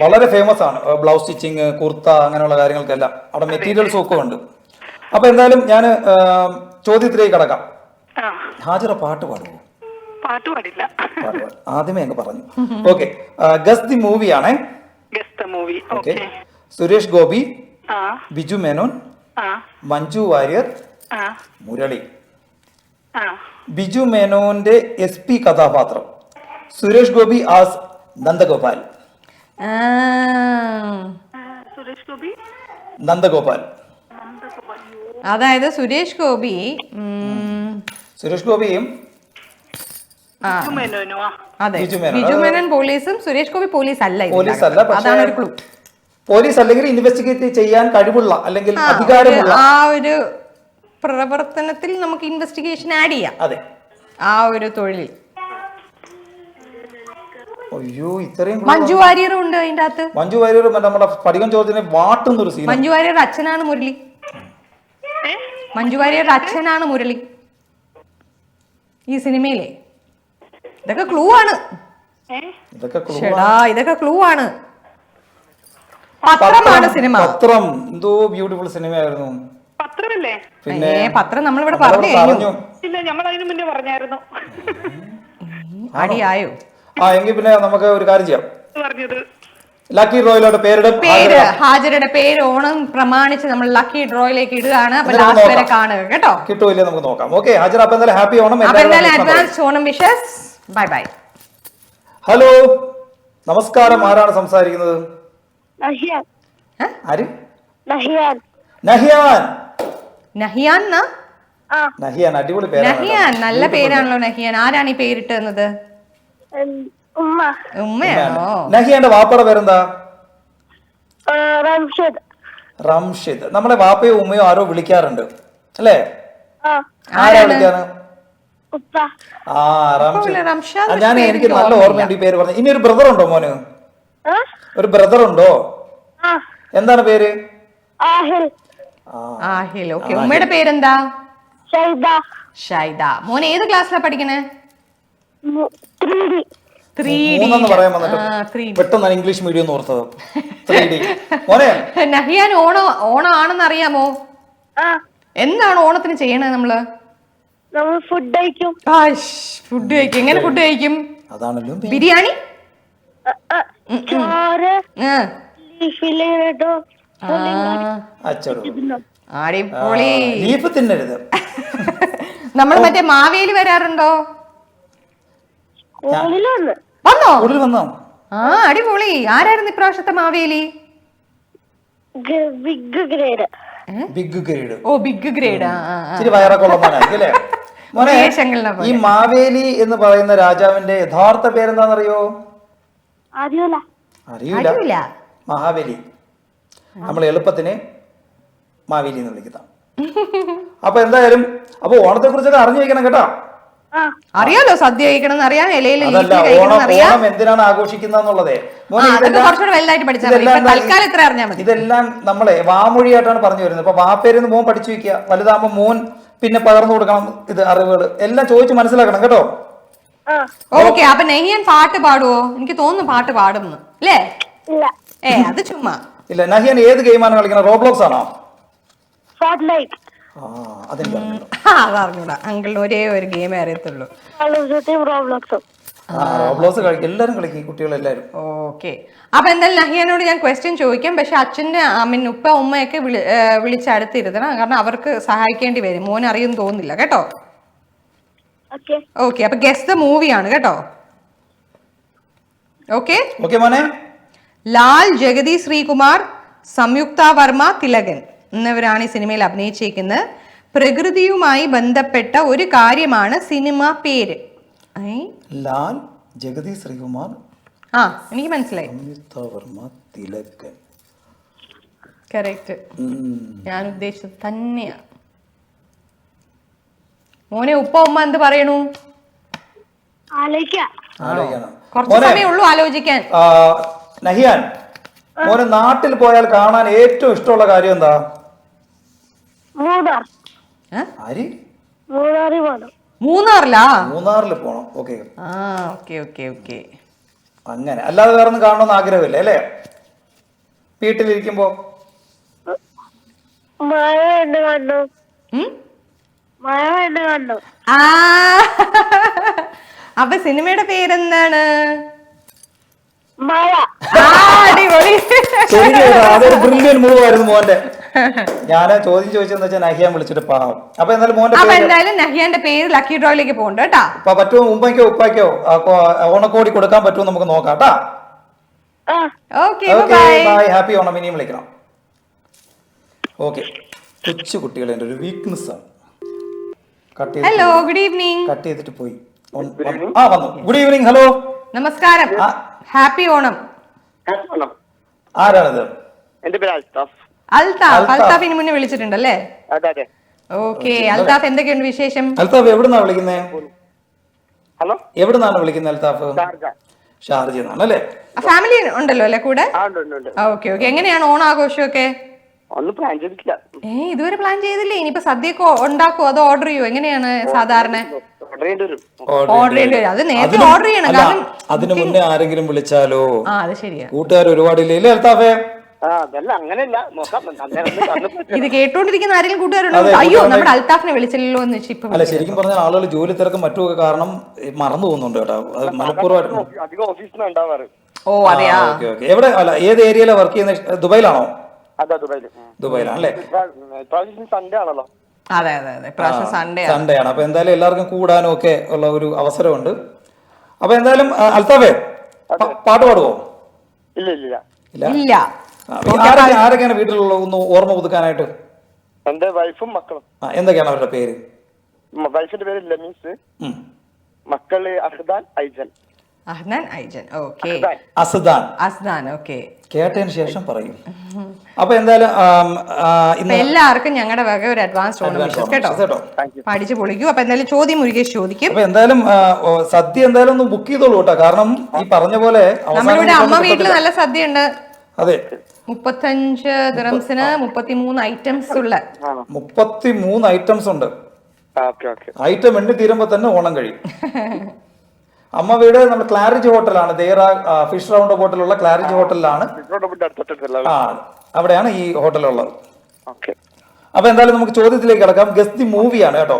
വളരെ ഫേമസ് ആണ് ബ്ലൗസ് സ്റ്റിച്ചിങ്, കുർത്ത, അങ്ങനെയുള്ള കാര്യങ്ങൾക്കെല്ലാം അവിടെ മെറ്റീരിയൽസും ഒക്കെ ഉണ്ട്. അപ്പൊ എന്തായാലും ഞാൻ ചോദ്യത്തിലേക്ക് കടക്കാം. ഹാജറ പാട്ട് പാടുമോ? പാട്ട് പാടില്ല. ആദ്യമേ അങ്ങ് പറഞ്ഞു. ഓക്കെ, ഗസ് ദി മൂവി ആണേ. ഓക്കെ, സുരേഷ് ഗോപി, ബിജു മേനോൻ, മഞ്ജു വാര്യർ, മുരളി. ബിജു മേനോന്റെ SP കഥാപാത്രം, സുരേഷ് ഗോപി ആസ് നന്ദഗോപാൽ. സുരേഷ് ഗോപി നന്ദഗോപാൽ. അതായത് സുരേഷ് ഗോപിയും അതെ, ബിജു മേനോൻ പോലീസും സുരേഷ് ഗോപി പോലീസ് അല്ല. അതാണ് ഒരു ക്ലൂ. പോലീസ് അല്ലെങ്കിൽ ഇൻവെസ്റ്റിഗേറ്റ് ചെയ്യാൻ കഴിവുള്ള അല്ലെങ്കിൽ അധികാരമുള്ള ആ ഒരു പ്രവർത്തനത്തിൽ നമുക്ക് ഇൻവെസ്റ്റിഗേഷൻ ആഡ് ചെയ്യാം. അതെ, ആ ഒരു തൊഴിൽ. അയ്യോ, ഇത്രയും മഞ്ജു വാര്യറും ഉണ്ട് അതിന്റെ അകത്ത്. മഞ്ജു വാര്യർ നമ്മുടെ പടികം ചോദ്യത്തിനെ വാട്ടുന്ന ഒരു സീൻ. മഞ്ജു വാര്യരുടെ അച്ഛനാണ് മുരളി. മഞ്ജു വാര്യരുടെ അച്ഛനാണ് മുരളി ഈ സിനിമയിലെ. ഇതൊക്കെ ക്ലൂ ആണ്. ഇതൊക്കെ ക്ലൂ ആണ്. പത്രമാണ് സിനിമ. പത്രം എന്തോ ബ്യൂട്ടിഫുൾ സിനിമയായിരുന്നു. പത്രമല്ലേ? പിന്നെ പത്രം നമ്മളിവിടെ പറഞ്ഞു. ഇല്ല, നമ്മൾ അതിന് മുന്നേ പറഞ്ഞായിരുന്നു. അടിയായോ? എങ്കിൽ പിന്നെ നമുക്ക് ഒരു കാര്യം ചെയ്യാം. പറഞ്ഞത് ലക്കി ഡ്രോയിലോട്ട് പേര് ഹാജരുടെ പേര് ഓണം പ്രമാണിച്ച് നമ്മൾ ലക്കി ഡ്രോയിലേക്ക് ഇടുകയാണ്. അപ്പൊ ലാസ്റ്റ് വരെ കാണുക കേട്ടോ. കിട്ടൂല്ലേ നമുക്ക് നോക്കാം. ഓക്കെ ഹാജർ, അപ്പൊ എന്തായാലും happy Onam. Advance Onam wishes. By bye. Hello, നമസ്കാരം. ആരാണ് സംസാരിക്കുന്നത്? ആര്? നഹിയാൻ. നഹിയാൻ, അടിപൊളി പേര്. നഹിയാൻ നല്ല പേരാണല്ലോ. നഹിയാൻ ആരാണ് ഈ പേരിട്ട് തന്നത്? ഉമ്മയാണോ? നഹിയാന്റെ വാപ്പയുടെ പേരെന്താ? റംഷിദ്. നമ്മളെ വാപ്പയോ ഉമ്മയോ ആരോ വിളിക്കാറുണ്ട് അല്ലേ? ആരാ വിളിക്കാറ്? ഞാൻ എനിക്ക് നല്ല ഓർമ്മയുണ്ട് ഈ പേര് പറഞ്ഞു. ഇനി ഒരു ബ്രദർ ഉണ്ടോ മോന്? ഒരു ബ്രദർ ഉണ്ടോ? എന്താണ് പേര്? ആഹിൽ. ഓക്കെ, ഉമ്മയുടെ പേരെന്താ? ഷൈദ. മോൻ ഏത് ക്ലാസ്സിലാ പഠിക്കണേ? 3D പറയാൻ വന്നിട്ട് പെട്ടെന്ന് ഇംഗ്ലീഷ് മീഡിയം എന്ന് ഓർത്തത്. 3D. മോനെ, നഹിയാൻ ഓണം ആണെന്ന് അറിയാമോ? എന്താണ് ഓണത്തിന് ചെയ്യണേ നമ്മള്? ഫുഡ് കഴിക്കും. ഫുഡ് കഴിക്കും. എങ്ങനെ ഫുഡ് കഴിക്കും? അതാണല്ലോ ബിരിയാണി, അടിപൊളി. ബീഫ് തിന്നരുത്. നമ്മൾ മറ്റേ മാവേലി വരാറുണ്ടോ? വന്നോ? അടിപൊളി. ആരായിരുന്നു ഇപ്രാവശ്യത്തെ മാവേലി? Big grade. ഓ, ബിഗ് ഗ്രേഡ്. വയറൊക്കെ ഉള്ളതാണല്ലേ മോനെ? ഈ മാവേലി എന്ന് പറയുന്ന രാജാവിന്റെ യഥാർത്ഥ പേരെന്താണെന്നറിയോ? അറിയൂല. മഹാബലി. നമ്മൾ എളുപ്പത്തിന് മാവേലി എന്ന് വിളിക്കുന്ന. അപ്പൊ എന്തായാലും അപ്പൊ ഓണത്തെ കുറിച്ചൊക്കെ അറിഞ്ഞു വെക്കണം കേട്ടോ. അറിയാലോ, സദ്യ കഴിക്കണം അറിയാം, ഇലയിൽ ഓണം എന്തിനാണ് ആഘോഷിക്കുന്നതെന്നുള്ളത് ഇതെല്ലാം നമ്മളെ വാമൊഴിയായിട്ടാണ് പറഞ്ഞു വരുന്നത്. ഇപ്പൊ വാപ്പേരെന്ന് മോൻ പഠിച്ചു വെക്കുക, വലുതാകുമ്പോ മോൻ പിന്നെ പകർന്നു കൊടുക്കണം ഇത് അറിവുകൾ എല്ലാം ചോദിച്ച് മനസ്സിലാക്കണം കേട്ടോ. ഓക്കെ, അപ്പൊ നഹിയാൻ പാട്ട് പാടുവോ? എനിക്ക് തോന്നുന്നു പാട്ട് പാടുന്നു അല്ലേ? അത് ചുമ്മാ ഇല്ല. നഹിയാൻ ഏത് ഗെയിമാണ് കളിക്കുന്നത്? റോബ്ലോക്സ് ആണോ? അതറിഞ്ഞൂടാ. അങ്കിളിന് ഒരേ ഒരു ഗെയിമേ അറിയത്തുള്ളൂ. റോബ്ലോക്സ് കളിക്കും, എല്ലാരും കളിക്കും, കുട്ടികളെല്ലാരും. ഓക്കെ, അപ്പൊ എന്തായാലും നഹിയാനോട് ഞാൻ ക്വസ്റ്റ്യൻ ചോദിക്കാം. പക്ഷെ അച്ഛന്റെ ഉപ്പ ഉമ്മയൊക്കെ വിളിച്ചടുത്തിരുത്തണം, കാരണം അവർക്ക് സഹായിക്കേണ്ടി വരും. മോനെ അറിയുമെന്ന് തോന്നുന്നില്ല കേട്ടോ. ഓക്കെ, അപ്പൊ ഗസ് ദ മൂവിയാണ് കേട്ടോ. ഓക്കെ മോനെ. ലാൽ, ജഗതി ശ്രീകുമാർ, സംയുക്ത വർമ്മ, തിലകൻ എന്നിവരാണ് ഈ സിനിമയിൽ അഭിനയിച്ചിരിക്കുന്നത്. പ്രകൃതിയുമായി ബന്ധപ്പെട്ട ഒരു കാര്യമാണ് സിനിമ പേര്. ലാൽ, ജഗതി ശ്രീകുമാർ, ആ എനിക്ക് മനസ്സിലായി. അമിതാഭ് വർമ്മ തിലകൻ. കറക്റ്റ്. ഞാൻ ഉദ്ദേശിച്ചത് തന്നെയാ. മോനെ ഉപ്പ ഉമ്മ എന്ത് പറയണു? ആലോചിക്കണം. കുറച്ച് സമയം ഉള്ളൂ ആലോചിക്കാൻ. നഹിയാൻ, മോനെ നാട്ടിൽ പോയാൽ കാണാൻ ഏറ്റവും ഇഷ്ടമുള്ള കാര്യം എന്താ? ആര്? മൂന്നാറിലാ? മൂന്നാറിൽ പോണം. ഓക്കെ, ആ ഓക്കെ ഓക്കെ ഓക്കെ. അങ്ങനെ അല്ലാതെ വേറെ ഒന്നും കാണണമെന്ന് ആഗ്രഹമില്ല അല്ലേ? വീട്ടിലിരിക്കുമ്പോ ആ അപ്പൊ സിനിമയുടെ പേരെന്താണ്? ആ, അടിപൊളി. അതൊരു ബ്രില്യൻ മൂവ് ആയിരുന്നു മോന്റെ. ഞാൻ ചോദ്യം ചോദിച്ചെന്ന് വെച്ചാൽ നഹിയാൻ വിളിച്ചിട്ട് പാവം. അപ്പൊ എന്തായാലും മോന്റെ അപ്പൊ എന്തായാലും നഹിയാന്റെ പേര് ലക്കി ഡ്രോയിലേക്ക് പോകണ്ട കേട്ടാ. അപ്പൊ പറ്റുമോ ഉമ്മയ്ക്കോ ഉപ്പായ്ക്കോ ഓണക്കോടി കൊടുക്കാൻ പറ്റുമോ നമുക്ക് നോക്കാം കേട്ടാ. Okay bye. ഹാപ്പി ഓണം. ഇനിയും വിളിക്കണം. ഓക്കെ. കൊച്ചു കുട്ടികളെ ഒരു വീക്ക്നെസ് ആണ്. Hello, good evening. കട്ട് ചെയ്തിട്ട് പോയി. വന്നു. Good evening. ഹലോ, നമസ്കാരം. ഹാപ്പി ഓണം. ആരാണിത്? എന്റെ പേര് അൽത്താഫ്. അൽത്താഫ് ഇനി മുന്നേ വിളിച്ചിട്ടുണ്ടല്ലേ? അതെ. ഓക്കെ, അൽത്താഫ് എന്തൊക്കെയുണ്ട് വിശേഷം? അൽത്താഫ് എവിടുന്നാ വിളിക്കുന്നേ? ഹലോ, എവിടുന്നാണ് വിളിക്കുന്നത് അൽത്താഫ്? ഷാർജ അല്ലേ? ഫാമിലി ഉണ്ടല്ലോ അല്ലെ കൂടെ? Okay okay. എങ്ങനെയാണ് ഓണാഘോഷമൊക്കെ? ഒന്നും പ്ലാൻ ചെയ്തിട്ടില്ല. ഇതുവരെ പ്ലാൻ ചെയ്തില്ലേ? ഇനിയിപ്പോ സദ്യയൊക്കെ ഉണ്ടാക്കുവോ അതോ ഓർഡർ ചെയ്യോ? എങ്ങനെയാണ് സാധാരണ? ഓർഡർ ചെയ്യേണ്ടി വരും. അത് നേരത്തെ ഓർഡർ ചെയ്യണം. കാരണം അതിന് മുന്നേ ആരെങ്കിലും വിളിച്ചാലോ? ആ അത് ശരിയാ. കൂട്ടുകാർ ഒരുപാടില്ലേ അൽത്താഫേ? ഇത് കേട്ടോണ്ടിരിക്കുന്ന ആരെങ്കിലും കൂട്ടുകാരുണ്ടോ? അയ്യോ, നമ്മുടെ അൽത്താഫിനെ വിളിച്ചില്ലല്ലോ എന്ന് വെച്ചാൽ ഇപ്പൊ. അല്ല, ശരിക്കും പറഞ്ഞാൽ ആളുകൾ ജോലി തിരക്കും മറ്റുമൊക്കെ കാരണം മറന്നു പോകുന്നുണ്ട് കേട്ടോ. മനഃപൂർവ്വമായിട്ട്. ഓ അതെയാ. എവിടെ? അല്ല, ഏത് ഏരിയയിലാണ് വർക്ക് ചെയ്യുന്നത്? ദുബായിലാണോ? ദുബായിലാണല്ലേ? സൺഡേ ആണല്ലോ. അതെ അതെ അതെ, പ്രാവശ്യം സൺഡേ ആണ്. അപ്പൊ എന്തായാലും എല്ലാവർക്കും കൂടാനും ഒക്കെ ഉള്ള ഒരു അവസരമുണ്ട്. അപ്പൊ എന്തായാലും അൽത്താഫേ പാട്ട് പാടുവോ? ഇല്ല. ആരൊക്കെയാണ് വീട്ടിലുള്ള ഒന്ന് ഓർമ്മ പുതുക്കാനായിട്ട്? എന്റെ വൈഫും മക്കളും. എന്തൊക്കെയാണ് അവരുടെ പേര്? വൈഫിന്റെ പേര് ലമീസ്, മക്കള് അഹ്ദാൻ ഐജൻ. ഓക്കെ. അസ്ദാൻ. ഓക്കെ. കേട്ടതിന് ശേഷം പറയും. അപ്പൊ എന്തായാലും എല്ലാവർക്കും ഞങ്ങളുടെ വക ഒരു അഡ്വാൻസ് ഓണം വിഷസ് കേട്ടോ. പഠിച്ചു പൊളിക്കൂ. അപ്പൊ എന്തായാലും ചോദ്യം മുരുകേഷ് ചോദിക്കും. അപ്പൊ എന്തായാലും സദ്യ എന്തായാലും ഒന്ന് ബുക്ക് ചെയ്തോളൂ കേട്ടോ. കാരണം ഈ പറഞ്ഞ പോലെ നമ്മളിവിടെ അമ്മ വീട്ടില് നല്ല സദ്യ ഉണ്ട്. അതെ, 35 ദിറംസിന് 33 ഐറ്റംസ് ഉള്ള 33 ഐറ്റംസ് ഉണ്ട്. ഐറ്റം എണ്ണി തീരുമ്പോ തന്നെ ഓണം കഴിയും. അമ്മ വീട് നമ്മുടെ ക്ലാരിജ് ഹോട്ടലാണ്. ദേറ ഫിഷ് റൗണ്ട് ഹോട്ടലുള്ള ക്ലാരിജ് ഹോട്ടലിലാണ്. അവിടെയാണ് ഈ ഹോട്ടലുള്ളത്. അപ്പൊ എന്തായാലും നമുക്ക് ചോദ്യത്തിലേക്ക് കിടക്കാം. ഗസ് ദി മൂവിയാണ് കേട്ടോ.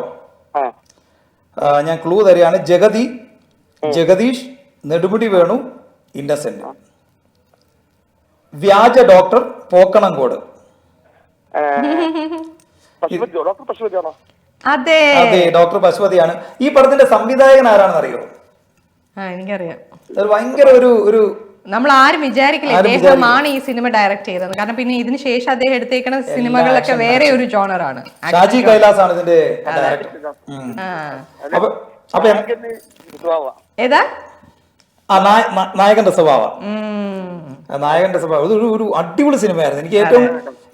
ഞാൻ ക്ലൂ തരികയാണ്. ജഗദീഷ്, നെടുമുടി വേണു, ഇന്നസെന്റ്. വ്യാജ ഡോക്ടർ, പോക്കണംകോട്. അതെ, ഡോക്ടർ പശുപതിയാണ്. ഈ പടത്തിന്റെ സംവിധായകൻ ആരാണെന്ന് അറിയോ? എനിക്കറിയാം. ഭയങ്കര ഒരു നമ്മൾ ആരും വിചാരിക്കില്ല ഇദ്ദേഹമാണ് ഈ സിനിമ ഡയറക്ട് ചെയ്തത്. കാരണം പിന്നെ ഇതിന് ശേഷം അദ്ദേഹം എടുത്തേക്കുന്ന സിനിമകളൊക്കെ വേറെ ഒരു ജോണറാണ്. ഷാജി കൈലാസ് ആണ് ഇതിന്റെ ഡയറക്ടർ. ഏതാ? നായകന്റെ സ്വഭാവം. നായകന്റെ സ്വഭാവം ഒരു അടിപൊളി സിനിമയായിരുന്നു. എനിക്ക് ഏറ്റവും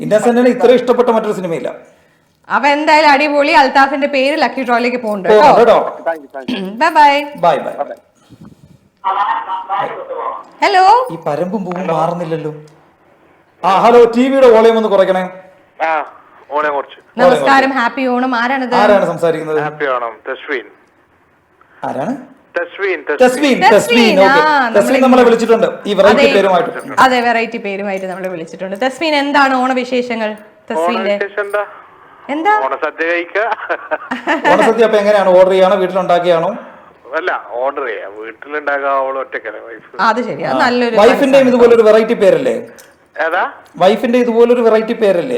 ഇന്നസെന്റിന് ഇത്ര ഇഷ്ടപ്പെട്ട മറ്റൊരു സിനിമയില്ല. അപ്പൊ എന്തായാലും അടിപൊളി. അൽത്താഫിന്റെ പേര് ലക്കി ഡ്രോയിലേക്ക് പോകുന്നുണ്ട്. ബൈ. ഹലോ, ഈ പരമ്പും പൂവും മാറുന്നില്ലല്ലോ. ഹലോ, ടിവിയുടെ വോളിയം ഒന്ന് കുറയ്ക്കണേ. നമസ്കാരം, ഹാപ്പി ഓണം. ആരാണ് സംസാരിക്കുന്നത്? ഹാപ്പി ഓണം. തസ്വീൻ. ആരാണ്? തസ്വീൻ നമ്മളെ വിളിച്ചിട്ടുണ്ട് ഈ വെറൈറ്റി പേരുമായിട്ട്. അതെ, വെറൈറ്റി പേരുമായിട്ട് നമ്മളെ വിളിച്ചിട്ടുണ്ട്. തസ്വീൻ, എന്താണ് ഓണവിശേഷങ്ങൾ? തസ്വീന്റെ എന്താ? ഓണസദ്യ അപ്പൊ എങ്ങനെയാണ്? ഓർഡർ ചെയ്യാണോ വീട്ടിലുണ്ടാക്കിയാണോ? അല്ല, ഓർഡർ ചെയ്യാം. വീട്ടിലുണ്ടാക്കാൻ ഒറ്റക്കല്ലേ വൈഫ്. അത് ശരിയാ. നല്ലൊരു വൈഫിന്റെയും ഇതുപോലൊരു വെറൈറ്റി പേരല്ലേ? ഏതാ? വൈഫിന്റെ ഇതുപോലൊരു വെറൈറ്റി പേരല്ലേ?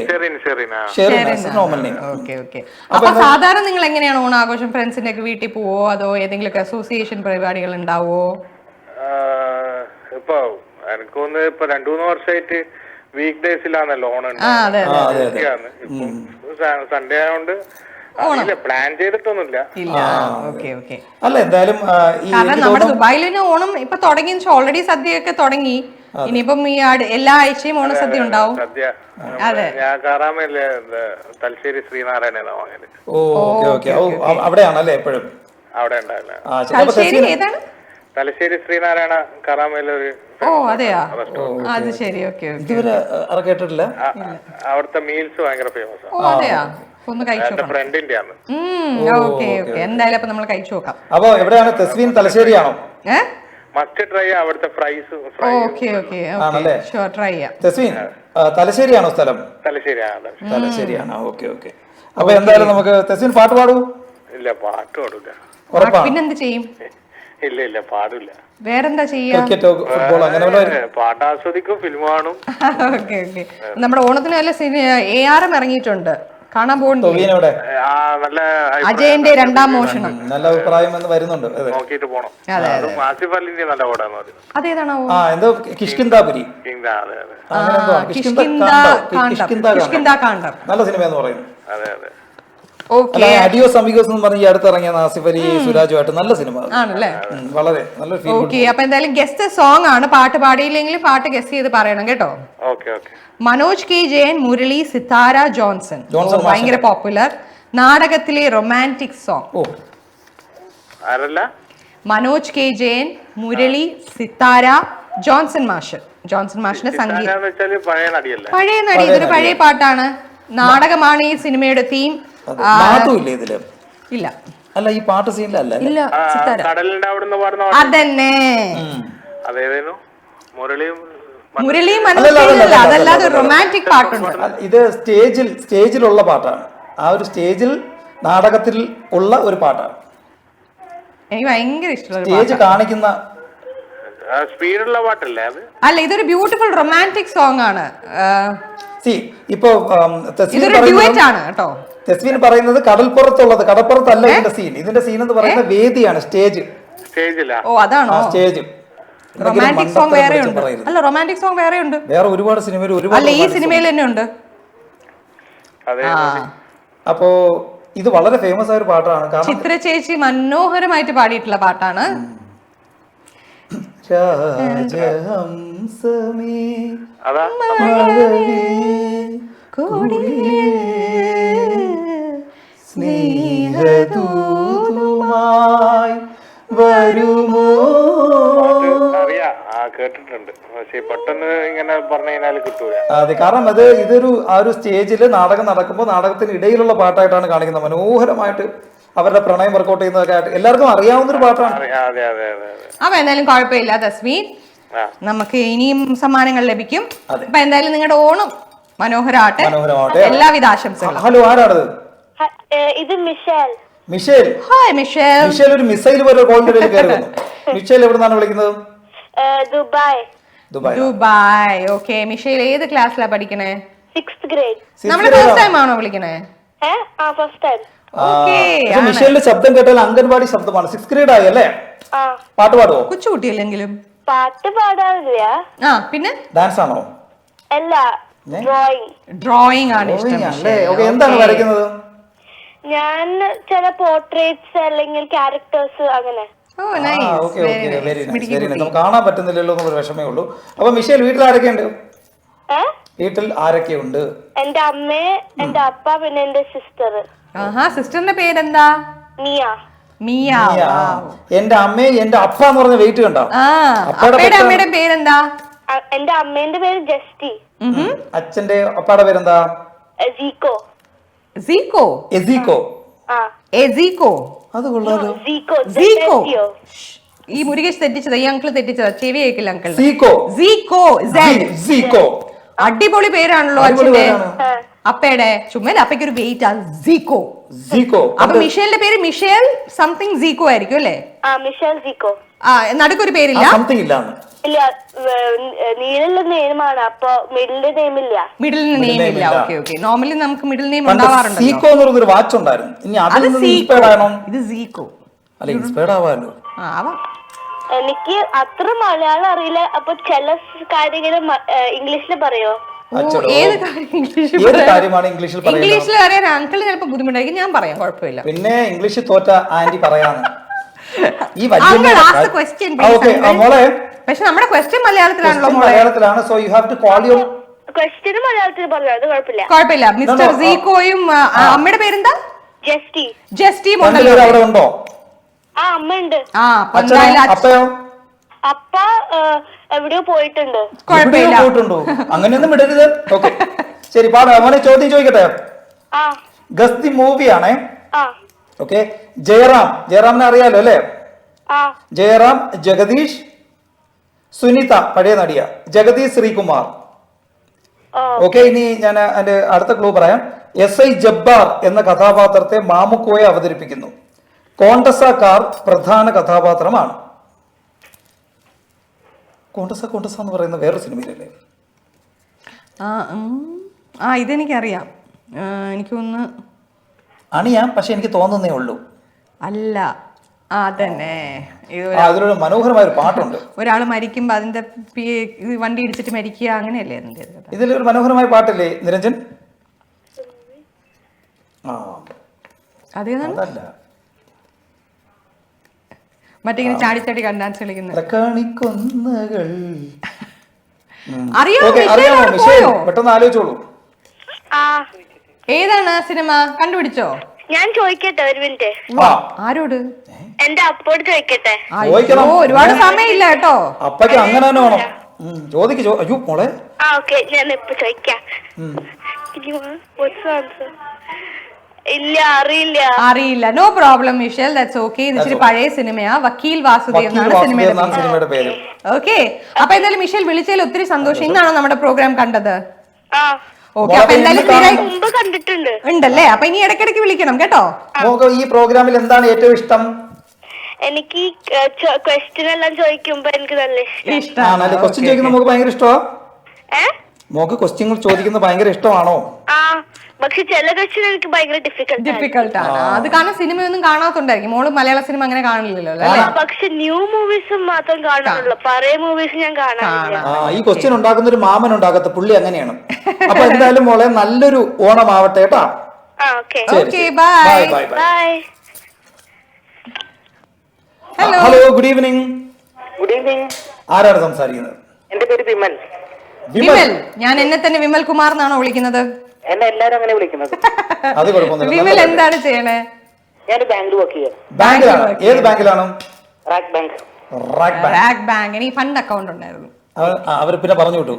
അപ്പൊ സാധാരണ നിങ്ങൾ എങ്ങനെയാണ് ഓണാഘോഷം? ഫ്രണ്ട്സിന്റെ ഒക്കെ വീട്ടിൽ പോവോ അതോ ഏതെങ്കിലും അസോസിയേഷൻ പരിപാടികൾ ഉണ്ടാവോ? ഇപ്പൊ എനിക്കൊന്ന് ഇപ്പൊ 2-3 വർഷമായിട്ട് വീക്ക് ഡേയ്സിലാണല്ലോ ഓണം. സൺഡേ ആയതുകൊണ്ട് ഓണം പ്ലാൻ ചെയ്തിട്ടൊന്നുമില്ല. ഇല്ല. Okay okay. അല്ല എന്തായാലും ഈ കാരണം നമ്മുടെ ദുബായിലിന് ഓണം ഇപ്പൊ തുടങ്ങി, ഓൾറെഡി സദ്യയൊക്കെ തുടങ്ങി. ഇനിയിപ്പം ഈ എല്ലാ ആഴ്ചയും ഓണസദ്യ ഉണ്ടാവും. സദ്യ ഞാൻ കാറാമല്ലേ തലശ്ശേരി ശ്രീനാരായണ വാങ്ങല്. Okay okay. അവിടെയാണല്ലേ എപ്പോഴും? അവിടെ ഉണ്ടാവില്ല. തലശ്ശേരി ഏതാണ്? തലശ്ശേരി ശ്രീനാരായണ കറാമയിലൊരു. ഓ അതെയാ, അത് ശരി. Okay okay. ഇതുവരെ കേട്ടിട്ടില്ല. അവിടുത്തെ മീൽസ് ഭയങ്കര ഫേമസ് ആണ്. ഓ അതെയാ, ഒന്ന് കഴിച്ചു നോക്കാം. ഫ്രണ്ടിന്റെ ആണ്. ഓക്കെ ഓക്കെ, എന്തായാലും അപ്പൊ നമ്മൾ കഴിച്ചു നോക്കാം. അപ്പൊ എവിടെയാണ്? തെസ്വീൻ തലശ്ശേരിയാണോ? മസ്റ്റ് ട്രൈ അവിടുത്തെ fries. Okay okay okay, sure, try ചെയ്യാം. തെസ്വീൻ തലശ്ശേരിയാണോ സ്ഥലം? തലശ്ശേരിയാണ്. Okay okay. അപ്പൊ എന്തായാലും നമുക്ക് തെസ്വീൻ പാട്ട് പാടൂ. ഇല്ല, പാട്ട് പാടില്ല. ഉറപ്പാണ്? പിന്നെന്ത് ചെയ്യും? ഇല്ല പാടില്ല. വേറെന്താ ചെയ്യാ? ക്രിക്കറ്റോ ഫുട്ബോൾ അങ്ങനെ പാട്ട് ആസ്വദിക്കും, ഫിലിം കാണും. Okay okay. നമ്മുടെ ഓണത്തിന് നല്ല ARM ഇറങ്ങിയിട്ടുണ്ട്, കാണാൻ പോകുന്നുണ്ട്. നല്ല അജയന്റെ രണ്ടാം മോഷണം നല്ല അഭിപ്രായം എന്ന് വരുന്നുണ്ട്. നോക്കിയിട്ട് പോണം. ആസിഫ് അലിന്റെ നല്ല പടമാണ് പറയുന്നത്. അതേതാണോ? എന്തോ കിഷ്കിന്താപുരി, കിഷ്കിന്താകാന്ഡം, നല്ല സിനിമ എന്ന് പറയുന്നു. അതെ അതെ. അഡിയോസ് അമിഗോസ് എന്ന് പറഞ്ഞ ഈ അടുത്തിറങ്ങിയ ആസിഫ് അലി സുരാജുമായിട്ട് നല്ല സിനിമ ആണല്ലേ? വളരെ നല്ലൊരു ഫീൽ. ഓക്കെ. അപ്പൊ എന്തായാലും ഗസ്റ്റ് സോങ് ആണ്, പാട്ട് പാടിയില്ലെങ്കിലും പാട്ട് ഗസ്റ്റ് ചെയ്ത് പറയണം കേട്ടോ. മനോജ് കെ ജയൻ, മുരളി, സിത്താര, ജോൺസൺ ഭയങ്കര പോപ്പുലർ നാടകത്തിലെ romantic song. Manoj K Jayan, Murali, Sithara, Johnson മാഷിന്റെ സംഗീതം. പഴയ നടി, ഇതൊരു പഴയ പാട്ടാണ്. നാടകമാണ് ഈ സിനിമയുടെ തീം. ഇല്ല അല്ല, ഈ പാട്ട് സീനിലല്ല. ഇല്ല, സിത്താര അതന്നെ. മുരളിയും അതല്ലാതെ റൊമാൻറ്റിക് പാട്ടുണ്ട്. ഇത് സ്റ്റേജിലുള്ള പാട്ടാണ്. ആ ഒരു സ്റ്റേജിൽ നാടകത്തിൽ ഉള്ള ഒരു പാട്ടാണ്. എനിക്ക് ഭയങ്കര ഇഷ്ടമുള്ള സ്റ്റേജ് കാണിക്കുന്ന സ്പീഡുള്ള പാട്ടല്ലേ അത്? അല്ല, ഇതൊരു ബ്യൂട്ടിഫുൾ റൊമാൻറ്റിക് സോങ് ആണ്. ഇപ്പൊ തെസ്വീൻ പറയുന്നത് കടൽപ്പുറത്തുള്ളത്, കടപ്പുറത്തല്ല ഇതിന്റെ സീൻ. ഇതിന്റെ സീൻ എന്ന് പറയുന്ന വേദിയാണ്, സ്റ്റേജ്. ഓ അതാണോ സ്റ്റേജ്? റൊമാൻറ്റിക് സോങ് വേറെ ഉണ്ട്. അല്ല, റൊമാൻറ്റിക് സോങ് വേറെ ഉണ്ട്, വേറെ ഒരുപാട് സിനിമയിൽ. അല്ല, ഈ സിനിമയിൽ തന്നെ ഉണ്ട്. അപ്പോ ഇത് വളരെ ഫേമസ് ആയ ഒരു പാട്ടാണ്. ചിത്ര ചേച്ചി മനോഹരമായിട്ട് പാടിയിട്ടുള്ള പാട്ടാണ്. സ്നേഹദൂതുമായി വരുമോ? കേട്ടിട്ടുണ്ട്, പക്ഷേ പെട്ടെന്ന് ഇങ്ങനെ പറഞ്ഞു കഴിഞ്ഞാൽ കിട്ടൂല. അതെ, കാരണം ഇതൊരു ആ ഒരു സ്റ്റേജിൽ നാടകം നടക്കുമ്പോൾ നാടകത്തിന് ഇടയിലുള്ള പാട്ടായിട്ടാണ് കാണിക്കുന്നത്. മനോഹരമായിട്ട് അവരുടെ പ്രണയം വർക്കൗട്ട് ചെയ്യുന്നതൊക്കെ ആയിട്ട് എല്ലാവർക്കും അറിയാവുന്ന ഒരു പാട്ടാണ്. അപ്പൊ എന്തായാലും കുഴപ്പമില്ല തസ്വീൻ, നമുക്ക് ഇനിയും സമ്മാനങ്ങൾ ലഭിക്കും. അപ്പൊ എന്തായാലും നിങ്ങളുടെ ഓണം മനോഹരമാട്ടെ. എല്ലാവിധ ആശംസകളും. ഹലോ, ആരാണത്? ഇത് Michelle. Michelle. Hi Michelle. Michelle ഒരു മിസൈൽ പോലെ കോളിന്റെ ഇടയിൽ കയറുന്നു. മിഷേൽ എവിടുന്നാണ് വിളിക്കുന്നത്? ദുബായ്. ഓക്കെ. മിഷേൽ ഏത് ക്ലാസ്സിലാ പഠിക്കണേ? 6th grade. നമ്മള് ഫസ്റ്റ് ടൈം ആണോ വിളിക്കണേ? First time. മിഷേലിന്റെ ശബ്ദം കേട്ടാൽ അംഗൻവാടി ശബ്ദമാണ്. 6th grade ആയി അല്ലേ? പാട്ട് പാടുവോ? കൊച്ചുകുട്ടിയല്ലെങ്കിലും പാട്ട് പാടാറില്ല. പിന്നെ ഡാൻസ് ആണോ? അല്ല, ഡ്രോയിങ് ആണ് ഇഷ്ടം. എന്താണ് വരയ്ക്കുന്നത്? ഞാൻ ചില പോർട്രേറ്റ്സ് അല്ലെങ്കിൽ ക്യാരക്ടേഴ്സ് അങ്ങനെ. നമുക്ക് കാണാൻ പറ്റുന്നില്ലല്ലോ എന്നൊരു വിഷമേ ഉള്ളൂ. അപ്പൊ മിഷേൽ, വീട്ടിൽ ആരൊക്കെയുണ്ട്? വീട്ടിൽ ആരൊക്കെയുണ്ട്? എന്റെ അമ്മ, എന്റെ അപ്പ, പിന്നെ എന്റെ സിസ്റ്റർ. സിസ്റ്ററിന്റെ പേരെന്താ? മിയ. മിയ. എന്റെ അമ്മയെ എന്റെ അപ്പ എന്ന് പറഞ്ഞ വെയിറ്റ് കണ്ടോ? അമ്മയുടെ പേരെന്താ? എന്റെ അമ്മേന്റെ പേര് ജസ്റ്റി. അച്ഛന്റെ അപ്പാടെ പേരെന്താ? സീക്കോ. സീക്കോ? എസീക്കോ? എസീക്കോ. അത് കൊള്ളാലോ. ഈ മുരുകേഷ് തെറ്റിച്ചതാ, ഈ അങ്കിൾ തെറ്റിച്ചതാ, ചെവി കേൾക്കില്ല അങ്കിൾ. സീക്കോ. സീക്കോ. അടിപൊളി പേരാണല്ലോ അച്ഛന്റെ. അപ്പയുടെ ചുമ്മാ അപ്പയ്ക്ക് ഒരു വെയിറ്റ് ആണ്. സീക്കോ. അപ്പൊ മിഷേലിന്റെ പേര് മിഷേൽ സംതിങ് സീക്കോ ആയിരിക്കും അല്ലേ? Michel Zico. നടുക്കൊരു പേരില്ല? ഇല്ല, നീലുള്ള നെയിമാണ്. അപ്പൊ മിഡിലിന്റെ നെയിം ഇല്ല. മിഡിലിന് നെയിം ഇല്ല. Okay okay. നോർമലി നമുക്ക് മിഡിൽ നെയിം ഉണ്ടാവാറുണ്ട്. സീക്കോ എന്ന് പറഞ്ഞൊരു വാച്ച് ഉണ്ടായിരുന്നു. ഇത് സീക്കോ. അല്ല, ഇൻസ്പയർഡ് ആവാലോ. എനിക്ക് അത്ര മലയാളം അറിയില്ല. അപ്പൊ ചില കാര്യങ്ങൾ ഇംഗ്ലീഷിൽ പറയോ? അച്ചടോ. ഏത് കാര്യം ഇംഗ്ലീഷിൽ ഏത് കാര്യമാണ് ഇംഗ്ലീഷിൽ പറയുന്നത്? ഇംഗ്ലീഷിൽ അറിയാൻ അങ്കിൾ ചിലപ്പോൾ ബുദ്ധിമുട്ടായിരിക്കും, ഞാൻ പറയാം, കുഴപ്പമില്ല. പിന്നെ ഇംഗ്ലീഷിൽ തോറ്റ ആന്റി പറയാന്ന് ഈ Uncle, ask the question, please, uncle. മോളെ പക്ഷെ നമ്മുടെ ക്വസ്റ്റ്യൻ മലയാളത്തിലാണല്ലോ മോളെ. മലയാളത്തിലാണ്. So you have to call your ക്വസ്റ്റ്യന് മലയാളത്തിൽ പറഞ്ഞു, അത് കുഴപ്പമില്ല. കുഴപ്പമില്ല. മിസ്റ്റർ സീക്കോയും അമ്മയുടെ പേരെന്താ? ജസ്റ്റി. ജസ്റ്റീം രണ്ടുപേരും ഉണ്ടല്ലോ. അവിടെ ഉണ്ടോ? ആ അമ്മയുണ്ട്. ആ അപ്പൊ അച്ഛനോ എന്തായാലും അപ്പയോ അപ്പ എവിടെയോ പോയിട്ടുണ്ട്. കുഴപ്പമില്ല. എവിടെയോ പോയിട്ടുണ്ടോ? അങ്ങനെയൊന്നും വിടരുത്. ഓക്കെ ശരി, പാടാ മോനെ. ചോദ്യം ചോദിക്കട്ടെ? ആ ഗസ്തി മൂവിയാണേ. ആ ഓക്കെ. ജയറാമിനെ അറിയാലോ അല്ലേ? ആ ജയറാം, ജഗദീഷ്, സുനിത പഴയ നടിയ, ജഗദീഷ് ശ്രീകുമാർ. ഓക്കെ, ഇനി ഞാൻ എന്റെ അടുത്ത ക്ലൂ പറയാം. SI ജബ്ബാർ എന്ന കഥാപാത്രത്തെ മാമുക്കോയെ അവതരിപ്പിക്കുന്നു. കോണ്ടസ കാർ പ്രധാന കഥാപാത്രമാണ്. കോണ്ടസ എന്ന് പറയുന്ന വേറൊരു സിനിമയിലല്ലേ? ഇതെനിക്കറിയാം. എനിക്കൊന്ന് അണിയാം, പക്ഷെ എനിക്ക് തോന്നുന്നേ ഉള്ളൂ. അല്ല, അതന്നെ. അതിലൊരു മനോഹരമായ ഒരു പാട്ടുണ്ട്. ഒരാൾ മരിക്കുമ്പോ അതിന്റെ വണ്ടി ഇടിച്ചിട്ട് മരിക്കുക, അങ്ങനെയല്ലേ അതിന്റെ കഥ? ഇതിലൊരു മനോഹരമായ പാട്ടല്ലേ നിരഞ്ജൻ? അതേതാണ്? അതല്ല, മറ്റിങ്ങനെ ചാടിച്ചാടി ഡാൻസ് കളിക്കുന്നത്. കണിക്കൊന്നകൾ. അറിയാമോ? അറിയാമോ മിഷേൽ? പെട്ടെന്ന് ആലോചിച്ചോളൂ. ആ ഏതാണ് സിനിമ? കണ്ടുപിടിച്ചോ? ഞാൻ ചോദിക്കട്ടെ ഒരു മിനിറ്റ്. ആരോട്? എന്റെ അപ്പോട് ചോദിക്കട്ടെ. ഒരുപാട് സമയമില്ല കേട്ടോ. അപ്പക്ക് അങ്ങനെ തന്നെ വേണം. ചോദിക്ക്. അയ്യോ മോളെ. ആ ഓക്കെ, ഞാൻ ഇപ്പൊ ചോദിക്കാം. ഇല്ല, അറിയില്ല. No problem Michelle, that's okay. ഇത് ഇച്ചിരി പഴയ സിനിമയാ. വക്കീൽ വാസുദേവ് എന്നാണ് സിനിമയുടെ പേര്. ഓക്കെ, അപ്പൊ എന്തായാലും മിഷേൽ വിളിച്ചതിൽ ഒത്തിരി സന്തോഷം. ഇന്നാണോ നമ്മുടെ പ്രോഗ്രാം കണ്ടത്? ഓക്കെ, അപ്പൊ എന്തായാലും മുമ്പ് കണ്ടിട്ടുണ്ട് ഉണ്ടല്ലേ. അപ്പൊ ഇനി ഇടയ്ക്കിടയ്ക്ക് വിളിക്കണം കേട്ടോ. ഈ പ്രോഗ്രാമിൽ എന്താണ് ഏറ്റവും ഇഷ്ടം? എനിക്ക് ക്വസ്റ്റ്യൻ എല്ലാം ചോദിക്കുമ്പോ എനിക്ക് നല്ല ഇഷ്ടമാണ്. ക്വസ്റ്റ്യൻ ചോദിക്കുന്നത് നമുക്ക് ഭയങ്കര ഇഷ്ടമാ? മോക്ക് ക്വസ്റ്റ്യൻ ചോദിക്കുന്നത് ഭയങ്കര ഇഷ്ടമാണോ? പക്ഷെ ചില ക്വസ്റ്റ്യൻ എനിക്ക് ഭയങ്കര ഡിഫിക്കൽട്ടാണ്. അത് കാരണം സിനിമയൊന്നും കാണാത്തോണ്ടായിരിക്കും. മോള് മലയാള സിനിമ അങ്ങനെ കാണില്ലല്ലോ അല്ലേ? പക്ഷെ ന്യൂ മൂവീസും മാത്രം കാണാറുള്ളൂ, പഴയ മൂവീസ് ഞാൻ കാണാറില്ല. ഈ ക്വസ്റ്റ്യൻ ഉണ്ടാക്കുന്ന ഒരു മാമൻ ഉണ്ടാകത്ത പുള്ളി അങ്ങനെയാണ്. അപ്പൊ എന്തായാലും മോളെ നല്ലൊരു ഓണം ആവട്ടെ കേട്ടാ. Bye. Hello, good evening. Good evening. ആരാണ് സംസാരിക്കുന്നത്? എന്റെ പേര് വിമൽ. വിമൽ. ഞാൻ എന്നെ തന്നെ വിമൽ കുമാർ എന്നാണോ വിളിക്കുന്നത്? എന്നെ എല്ലാരും അങ്ങനെ വിളിക്കുന്നത്. അത് കുഴപ്പമൊന്നുമില്ല. വിമൽ എന്താണ് ചെയ്യണേ? ഞാൻ ബാങ്കിൽ വർക്ക് ചെയ്യാം. ബാങ്കിലാണ്? ഏത് ബാങ്കിലാണ്? RAK bank. RAK bank. എനിക്ക് ഫണ്ട് അക്കൗണ്ട് ഉണ്ടായിരുന്നു. അവർ പിന്നെ പറഞ്ഞു വിട്ടു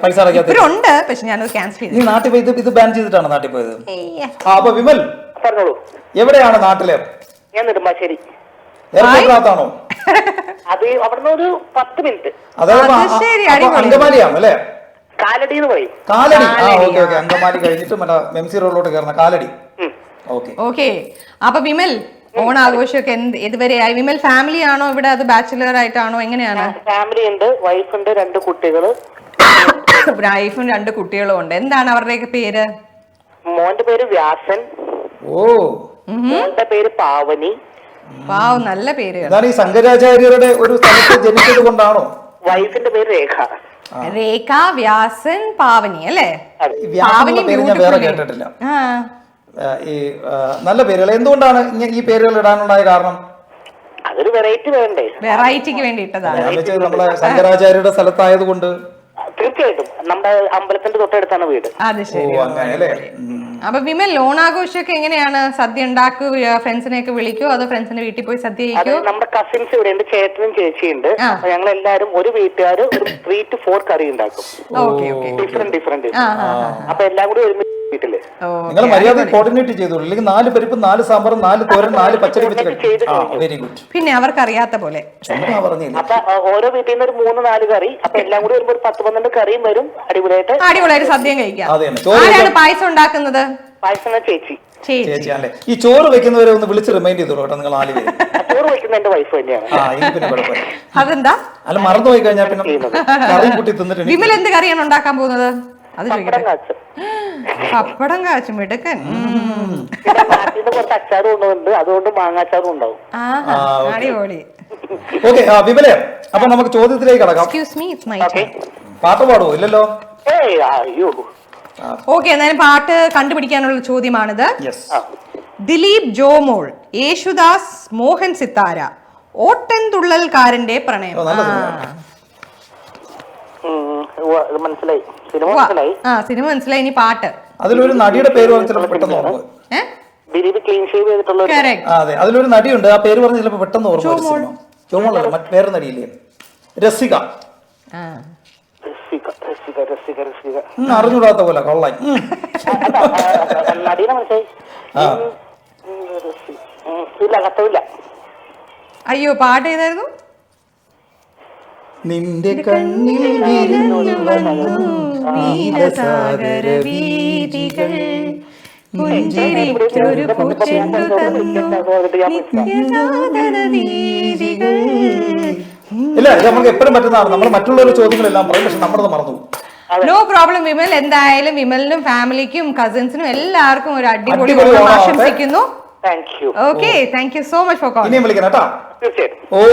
പൈസ ഇവരുണ്ട്, പക്ഷെ ഞാനത് ക്യാൻസൽ ചെയ്തു. നീ നാട്ടിൽ പോയി ഇത് ബാൻ ചെയ്തിട്ടാണ് നാട്ടിൽ പോയത്? അപ്പൊ വിമൽ പറഞ്ഞോളൂ. എവിടെയാണ് നാട്ടില്? ഞാൻ നെടുമ്പാശ്ശേരി. എയർപോർട്ടിനകത്താണോ? അത് അവിടുന്ന് ഒരു 10 മിനിറ്റ്. അതായത് അങ്കമാലിയാണ് അല്ലേ? കാലടി എന്ന് പറയും. കാലടി. ഓക്കെ. അങ്കമാലി കഴിഞ്ഞിട്ട് മറ്റേ മെംസി റോഡിലോട്ട് കയറുന്ന കാലടി. ഓക്കെ. അപ്പൊ വിമൽ, ഓണാഘോഷമൊക്കെ ഇതുവരെയായി? വിമൽ ഫാമിലി ആണോ ഇവിടെ, അത് ബാച്ചിലർ ആയിട്ടാണോ, എങ്ങനെയാണ്? ഫാമിലി ഉണ്ട്, വൈഫുണ്ട്, 2 കുട്ടികള്. വൈഫും 2 കുട്ടികളും ഉണ്ട്. എന്താണ് അവരുടെയൊക്കെ പേര്? മോന്റെ പേര് വ്യാസൻ. മോന്റെ പേര് പാവനി. വാവ്, നല്ല പേര്. ഈ ശങ്കരാചാര്യരുടെ ഒരു സ്ഥലത്ത് ജനിച്ചത് കൊണ്ടാണോ? വൈഫിന്റെ പേര് രേഖ. രേഖ, വ്യാസൻ, പാവനി അല്ലേ? വ്യാസൻ പേര് ഞാൻ വേറെ കേട്ടിട്ടില്ല. ഈ നല്ല പേരുകൾ എന്തുകൊണ്ടാണ് ഈ പേരുകൾ ഇടാനുണ്ടായ കാരണം? അതൊരു വെറൈറ്റി വേണ്ടേ? വെറൈറ്റിക്ക് വേണ്ടി ഇട്ടതാണ്. നമ്മളെ ശങ്കരാചാര്യരുടെ സ്ഥലത്തായത് കൊണ്ട്. തീർച്ചയായിട്ടും നമ്മുടെ അമ്പലത്തിന്റെ തൊട്ടടുത്താണ് വീട്. അത് ശരി. അപ്പൊ വിമൽ, ഓണാഘോഷമൊക്കെ എങ്ങനെയാണ്? സദ്യ ഉണ്ടാക്കുക, ഫ്രണ്ട്സിനെയൊക്കെ വിളിക്കോ, അതോ ഫ്രണ്ട്സിന്റെ വീട്ടിൽ പോയി സദ്യ കഴിക്കോ? നമ്മുടെ കസിൻസ് ഇവിടെ ഉണ്ട്, ചേട്ടനും ചേച്ചിയുണ്ട്. ഞങ്ങൾ എല്ലാരും ഒരു വീട്ടുകാര് ഒരു 3 to 4 കറി ഉണ്ടാക്കും. ഡിഫറെന്റ്. അപ്പൊ എല്ലാം കൂടി ഒരുമിച്ച് വീട്ടില് നിങ്ങൾ മര്യാദ കോർഡിനേറ്റ് ചെയ്തോളൂ. അല്ലെങ്കിൽ 4 പരിപ്പ്, 4 സാമ്പാർ, 4 തോരൻ, 4 പച്ചടി വെച്ച് വെരി ഗുഡ്. പിന്നെ അവർക്ക് അറിയാത്ത പോലെ. അപ്പൊ ഓരോ വീട്ടിൽ നിന്ന് ഒരു 3-4 കറി. അപ്പൊ എല്ലാം കൂടി വരുമ്പോ ഒരു 10-12 കറിയും വരും. അടിപൊളിയായിട്ട് സദ്യയും കഴിക്കാം. ആരാണ് പായസം ഉണ്ടാക്കുന്നത്? പായസം ചേച്ചി. ചേച്ചിയാണല്ലേ? ഈ ചോറ് വെക്കുന്നവരെ ഒന്ന് വിളിച്ച് റിമൈൻഡ് ചെയ്തോളൂ കേട്ടോ. നിങ്ങൾ 4 പേര് ചോറ് വെക്കുന്ന എന്റെ വൈഫ് തന്നെയാണ്. അതെന്താ? അല്ല, മറന്നുപോയി കഴിഞ്ഞാൽ പിന്നെ കറി കൂട്ടി തിന്നിട്ട്. വിമൽ എന്ത് കറിയാണ് ഉണ്ടാക്കാൻ പോകുന്നത്? അത് ചോദിക്കട്ടെ. പപ്പടം കാച്ചും, മിടുക്കൻ. കുറച്ച് അച്ചാറും കൊണ്ടുണ്ട്, അതുകൊണ്ട് മാങ്ങാച്ചാറും ഉണ്ടാവും. അടിപൊളി. ഓക്കെ വിമലെ, അപ്പൊ നമുക്ക് ചോദ്യത്തിലേക്ക് കടക്കാം. Excuse me, it's my time. പാട്ട് പാടുവോ? ഇല്ലല്ലോ. ഏയ് അയ്യോ. ഓക്കെ, എന്നാലും പാട്ട് കണ്ടുപിടിക്കാനുള്ള ചോദ്യമാണിത്. യെസ്. ദിലീപ് ജോമോൾ, യേശുദാസ്, മോഹൻ സിത്താര, ഓട്ടൻതുള്ളൽക്കാരന്റെ പ്രണയം. ഇത് മനസ്സിലായി, സിനിമ മനസ്സിലായി. സിനിമ മനസ്സിലായി. ഇനി പാട്ട്. അതിലൊരു നടിയുടെ പേര് പറഞ്ഞ് ചിലപ്പോൾ പെട്ടെന്ന് ഓർമ്മ. ദിലീപ് ക്ലീൻ ഷേവ് ചെയ്തിട്ടുള്ള അതെ, അതിലൊരു നടിയുണ്ട്, ആ പേര് പറഞ്ഞ് ചിലപ്പോൾ പെട്ടെന്ന് ഓർമ്മ. ചോമോളല്ല, മറ്റു വേറെ നടിയില്ലേ, രസിക. അറിഞ്ഞൂടാത്ത പോലെ കൊള്ളായി. നടീനെ മനസ്സിലായി. ഇല്ല, കത്തവില്ല. അയ്യോ, പാട്ട് ഏതായിരുന്നു? നിന്റെ കണ്ണിൽ വിരിഞ്ഞു വന്നു നീലസാഗര വീഥികൾ, പുഞ്ചിരിക്കൊരു പൂച്ചെണ്ടു തന്നു നിത്യസാധന വീഥികൾ. ഇല്ല, ഇത് നമുക്ക് എപ്പോഴും പറ്റുന്നതാണ്. നമ്മൾ മറ്റുള്ളവരുടെ ചോദ്യങ്ങളെല്ലാം പറയും, പക്ഷെ നമ്മളത് മറന്നു. No problem Vimal. എന്തായാലും വിമലിനും ഫാമിലിക്കും കസിൻസിനും എല്ലാവർക്കും ഒരു അടിപൊളി ഓണം ആശംസിക്കുന്നു. Okay, thank you so much for calling. ഇനിയും വിളിക്കണം കേട്ടോ.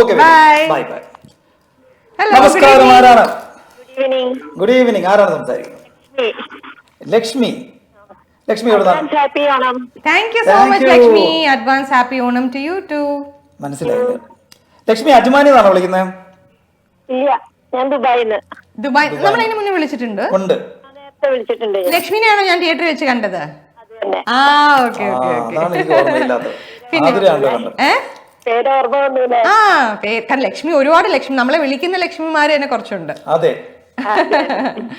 Okay, bye. Bye bye. Hello, നമസ്കാരം, ആരാണ്? Good evening. ആരാണ് സംസാരിക്കുന്നത്? ലക്ഷ്മി. ലക്ഷ്മി എവിടുന്നാണ്? Thank you so much Lakshmi. Advance happy Onam to you too. മനസ്സിലായില്ല. ലക്ഷ്മി അജ്മാനിന്നാണോ വിളിക്കുന്നത്? ഇല്ല, ഞാൻ ദുബായിന്ന്. ദുബായ്. നമ്മൾ അതിന് മുന്നേ വിളിച്ചിട്ടുണ്ട്. ഉണ്ട്. നേരത്തെ വിളിച്ചിട്ടുണ്ട്. ലക്ഷ്മിനെയാണോ ഞാൻ തിയേറ്ററിൽ വെച്ച് കണ്ടത്? ആ, ഓക്കെ ഓക്കെ ഓക്കെ. അതാണ് എനിക്ക് ഓർമ്മയില്ലാത്തത്. ആതിരയാണല്ലോ കണ്ടത്. പേര് ഓർമ്മ വന്നില്ല. ആ, കാരണം ലക്ഷ്മി ഒരുപാട് ലക്ഷ്മി, നമ്മളെ വിളിക്കുന്ന ലക്ഷ്മിമാര് തന്നെ കുറച്ചുണ്ട്. അതെ,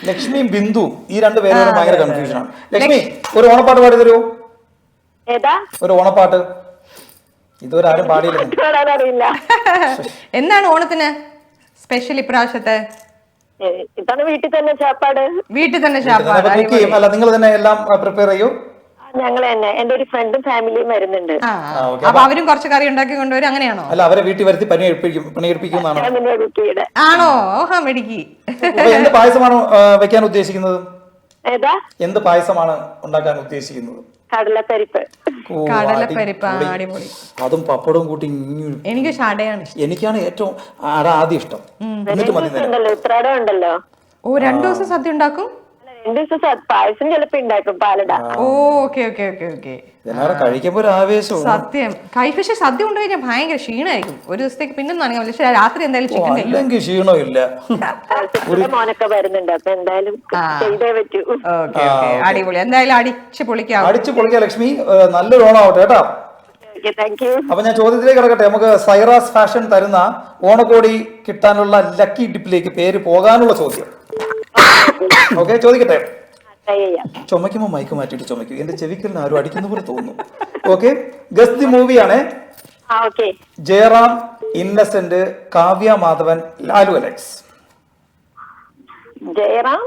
ലക്ഷ്മിയും ബിന്ദുവും ഈ രണ്ട് പേരും ഭയങ്കര കൺഫ്യൂഷൻ ആണ്. ലക്ഷ്മി, ഒരു ഓണപ്പാട്ട് പാടി തരുമോ? ഏതാ? ഒരു ഓണപ്പാട്ട്. ഇതുവരെ ആരും പാടിയില്ല. അറിയില്ല. എന്താണ് ഓണത്തിന് സ്പെഷ്യൽ ഇപ്രാവശ്യത്തെ? ഇതാണ് വീട്ടിൽ തന്നെ ചാപ്പാട്. വീട്ടിൽ തന്നെ ചാപ്പാട്. കുക്ക് ചെയ്യും അല്ല, നിങ്ങൾ തന്നെ എല്ലാം പ്രിപ്പയർ ചെയ്യൂ? ഞങ്ങൾ തന്നെ. എന്റെ ഒരു ഫ്രണ്ടും ഫാമിലിയും വരുന്നുണ്ട്. അപ്പൊ അവരും കുറച്ച് കറി ഉണ്ടാക്കി കൊണ്ടുവരും, അങ്ങനെയാണോ? അല്ല, അവരെ വീട്ടിൽ വരുത്തി പണിയെടുപ്പിക്കുന്നതാണോ? ആണോ? ഓഹാ, മെടുക്കി. എന്ത് പായസമാണ് വെക്കാൻ ഉദ്ദേശിക്കുന്നത്? ഏതാ? എന്ത് പായസമാണ് ഉണ്ടാക്കാൻ ഉദ്ദേശിക്കുന്നത്? കടലപ്പരിപ്പ്. കടലപ്പരിപ്പ്, അടിപൊളി. അതും പപ്പടവും കൂട്ടി. എനിക്ക് ഷാഡയാണ്. എനിക്കാണ് ഏറ്റവും ആദ്യം ഇഷ്ടം. എന്നിട്ട് മതി. ഉത്രാടം ഉണ്ടല്ലോ. ഓ, 2 ദിവസം സദ്യ ഉണ്ടാക്കും? 2 ദിവസം പായസം ചിലപ്പോ ഉണ്ടാക്കും, പാലട. Okay okay okay okay. കഴിക്കുമ്പോ ഒരു ആവേശവും. സത്യം. പക്ഷെ സദ്യ കൊണ്ട് കഴിഞ്ഞാൽ ഭയങ്കര ക്ഷീണമായിരിക്കും ഒരു ദിവസത്തേക്ക്. പിന്നെ നനങ്ങാം, പക്ഷെ രാത്രി എന്തായാലും ചിക്കൻ കഴിക്കും. ക്ഷീണമില്ല. മോനൊക്കെ വരുന്നുണ്ട്, അപ്പൊ എന്തായാലും ചെയ്തേ പറ്റൂ. അടിപൊളി. എന്തായാലും അടിച്ചു പൊളിക്കാം. ലക്ഷ്മി. നല്ലൊരു ഓണാവട്ടെ കേട്ടോ. Thank U. അപ്പൊ ഞാൻ ചോദ്യത്തിലേക്ക് കിടക്കട്ടെ. നമുക്ക് സൈറാസ് ഫാഷൻ തരുന്ന ഓണക്കോടി കിട്ടാനുള്ള ലക്കി ടിപ്പിലേക്ക് പേര് പോകാനുള്ള ചോദ്യം. ഓക്കെ, ചോദിക്കട്ടെ. ചുമക്കുമ്പോ മൈക്ക് മാറ്റിട്ട് ചുമക്കും. എന്റെ ചെവിക്കലിന് ആരും അടിക്കുന്ന പോലെ തോന്നുന്നു. ഓക്കെ, ഗസ് ദി മൂവിയാണ്. ജയറാം, ഇന്നസെന്റ്, കാവ്യ മാധവൻ, ലാലു അലക്സ്. ജയറാം,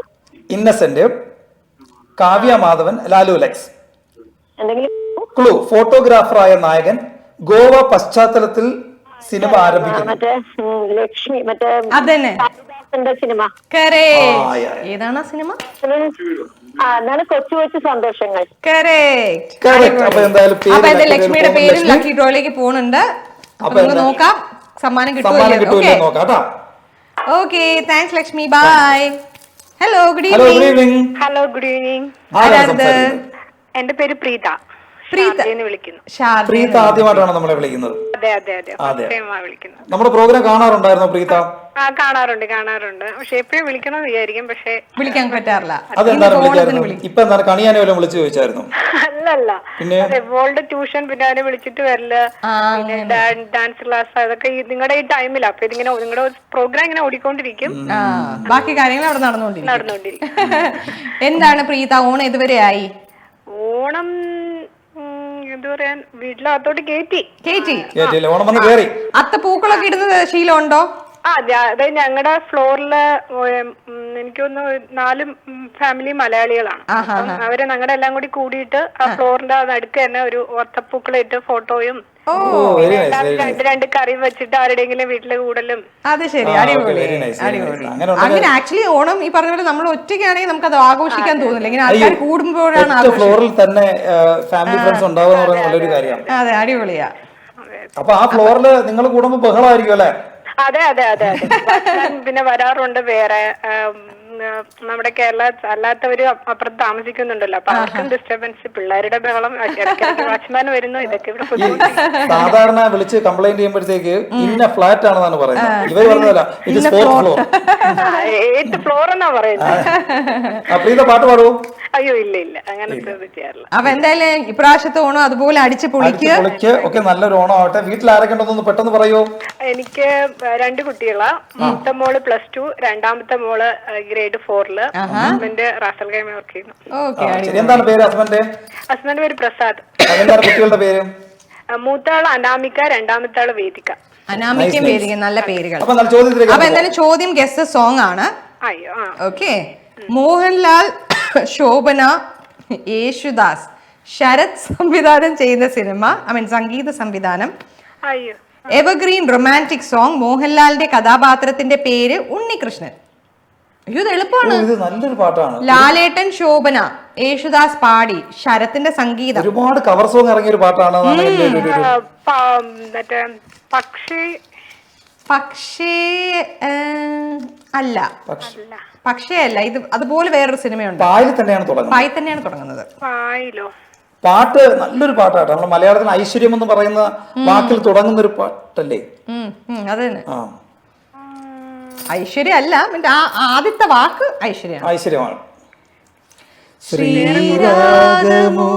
ഇന്നസെന്റ്, കാവ്യ മാധവൻ, ലാലു അലക്സ്. ക്ലൂ: ഫോട്ടോഗ്രാഫറായ നായകൻ, ഗോവ പശ്ചാത്തലത്തിൽ സിനിമ ആരംഭിക്കുന്നു. ലക്ഷ്മി, മറ്റേ സിനിമ. ഏതാണ് സിനിമ? കൊച്ചു കൊച്ചു സന്തോഷങ്ങൾ. ലക്ഷ്മിയുടെ പേര് ലക്കി ഡ്രോയിലേക്ക് പോകുന്നുണ്ട്. നോക്കാം സമ്മാനം കിട്ടുമല്ലോ. Okay, thanks Lakshmi. Bye. Hello, good evening. Hello, good evening. എന്റെ പേര് പ്രീത. പ്രീത ആദ്യമായിട്ടാണ് നമ്മളെ വിളിക്കുന്നത്. വിളിക്കുന്നത്. നമ്മുടെ പ്രോഗ്രാം കാണാറുണ്ടായിരുന്നോ പ്രീത? കാണാറുണ്ട്. പക്ഷെ എപ്പോഴും വിളിക്കണം വിചാരിക്കും, പക്ഷെ വിളിക്കാൻ പറ്റാറില്ല. അതെന്താണ് വിളിക്കാറുണ്ട്? ഇപ്പൊ എന്താണ് കണിയാനെ വല്ലതും വിളിച്ചു ചോദിച്ചായിരുന്നു? അല്ലല്ല, മോളുടെ ട്യൂഷൻ പിന്നെ അവനെ വിളിച്ചിട്ട് വരില്ല, പിന്നെ ഡാൻസ് ക്ലാസ്, അതൊക്കെ നിങ്ങളുടെ ഈ ടൈമില്ല. അപ്പൊ ഇതിങ്ങനെ നിങ്ങളുടെ പ്രോഗ്രാം ഇങ്ങനെ ഓടിക്കൊണ്ടിരിക്കും, ബാക്കി കാര്യങ്ങൾ അവിടെ നടന്നുകൊണ്ടിരിക്കും. എന്താണ് പ്രീത, ഓണം ഇതുവരെ ആയി? ഓണം എന്താ പറയാൻ, വീട്ടിലകത്തോട്ട് കേറ്റി. അത്ത പൂക്കളൊക്കെ ഇടുന്നത് ശീലമുണ്ടോ? അതായത് ഞങ്ങളുടെ ഫ്ലോറില് എനിക്കൊന്ന് 4 ഫാമിലി മലയാളികളാണ്. അവര് ഞങ്ങളുടെ എല്ലാം കൂടി കൂടിയിട്ട് ആ ഫ്ലോറിന്റെ നടുക്ക് തന്നെ ഒരു ഒത്തപ്പൂക്കളിട്ട് ഫോട്ടോയും 2 കറിയും വെച്ചിട്ട് ആരുടെയെങ്കിലും വീട്ടില് കൂടലും. അത് ശരി, അടിപൊളി. അങ്ങനെ ആക്ച്വലി ഓണം ഈ പറഞ്ഞ പോലെ നമ്മൾ ഒറ്റയ്ക്കാണെങ്കിൽ നമുക്ക് അത് ആഘോഷിക്കാൻ തോന്നില്ല. ഇങ്ങനെ ആൾക്കാർ കൂടുമ്പോഴാണ് ഫ്ലോറിൽ തന്നെ ഫാമിലി ഫ്രണ്ട്സ് ഉണ്ടാവുക നല്ലൊരു കാര്യമാണ്. അതെ, അടിപൊളിയാ. അപ്പൊ ആ ഫ്ലോറിൽ നിങ്ങൾ കൂടുമ്പോ ബഹളമായിരിക്കും അല്ലെ? അതെ. പിന്നെ വരാറുണ്ട് വേറെ നമ്മുടെ കേരള അല്ലാത്തവര് അപ്പുറത്ത് താമസിക്കുന്നുണ്ടല്ലോ, അപ്പൊ അവർക്കും ഡിസ്റ്റർബൻസ്, പിള്ളേരുടെ ബഹളം, വാച്ച്മാൻ വരുന്നു, ഇതൊക്കെ ഇവിടെ സാധാരണ വിളിച്ച് കംപ്ലൈന്റ് ചെയ്യുമ്പോഴത്തേക്ക് ഇന്ന ഫ്ലാറ്റ് ആണെന്നാണ് പറയുന്നത്. ഇവർ പറഞ്ഞതല്ല, ഇത് 4th ഫ്ലോർ. 8th ഫ്ലോർ എന്നാ പറയുന്നത്. പ്രീത പാട്ട് പാടുവോ? അയ്യോ ഇല്ല ഇല്ല, അങ്ങനത്തെ ചെയ്യാറില്ല. അപ്പൊ എന്തായാലും ഇപ്രാവശ്യത്തെ ഓണം അതുപോലെ അടിച്ച് പൊളിക്ക്. ഒക്കെ നല്ലൊരു ഓണം ആവട്ടെ. വീട്ടിൽ ആരൊക്കെ ഉണ്ടെന്ന് പെട്ടെന്ന് പറയോ? എനിക്ക് 2 കുട്ടികളാ. മൂത്ത മോള് +2, രണ്ടാമത്തെ മോള് grade 4-ല്. ഹസ്ബൻഡ് റാസൽ ഗൈമ വർക്ക് ചെയ്യുന്നു. എന്താണ് പേര് ഹസ്ബൻഡ്? ഹസ്ബൻഡ് പേര് പ്രസാദ്. എന്താണ് കുട്ടികളുടെ പേര്? മൂത്ത ആള് അനാമിക, രണ്ടാമത്തെ ആള് വേദിക. അനാമിക്കും വേദിക, നല്ല പേരുകൾ. അപ്പൊ എന്തായാലും ചോദ്യം ഗസ്റ്റ് സോങ് ആണ്. അയ്യോ ഓക്കെ. മോഹൻലാൽ, ശോഭന, യേശുദാസ്, ശരത് സംവിധാനം ചെയ്യുന്ന സിനിമ, സംഗീത സംവിധാനം. അയ്യോ. Evergreen romantic song. മോഹൻലാലിന്റെ കഥാപാത്രത്തിന്റെ പേര് ഉണ്ണികൃഷ്ണൻ. അയ്യോ ഇത് എളുപ്പമാണ്. നല്ലൊരു പാട്ടാണ്. ലാലേട്ടൻ, ശോഭന, യേശുദാസ് പാടി, ശരത്തിന്റെ സംഗീതം. ഒരുപാട് കവർ സോങ് ഇറങ്ങിയ ഒരു പാട്ടാണ്. പക്ഷേ അല്ല, പക്ഷേ അല്ല, ഇത് അതുപോലെ വേറൊരു സിനിമയുണ്ട്. പായിൽ തന്നെയാണ് തുടങ്ങുന്നത്. പാട്ട് നല്ലൊരു പാട്ടാണ്. നമ്മുടെ മലയാളത്തിൽ ഐശ്വര്യം എന്ന് പറയുന്ന വാക്കിൽ തുടങ്ങുന്ന ഒരു പാട്ടല്ലേ? അത് തന്നെ. ഐശ്വര്യ അല്ല, ആദ്യത്തെ വാക്ക് ഐശ്വര്യമാണ്. ശ്രീരാഗമോ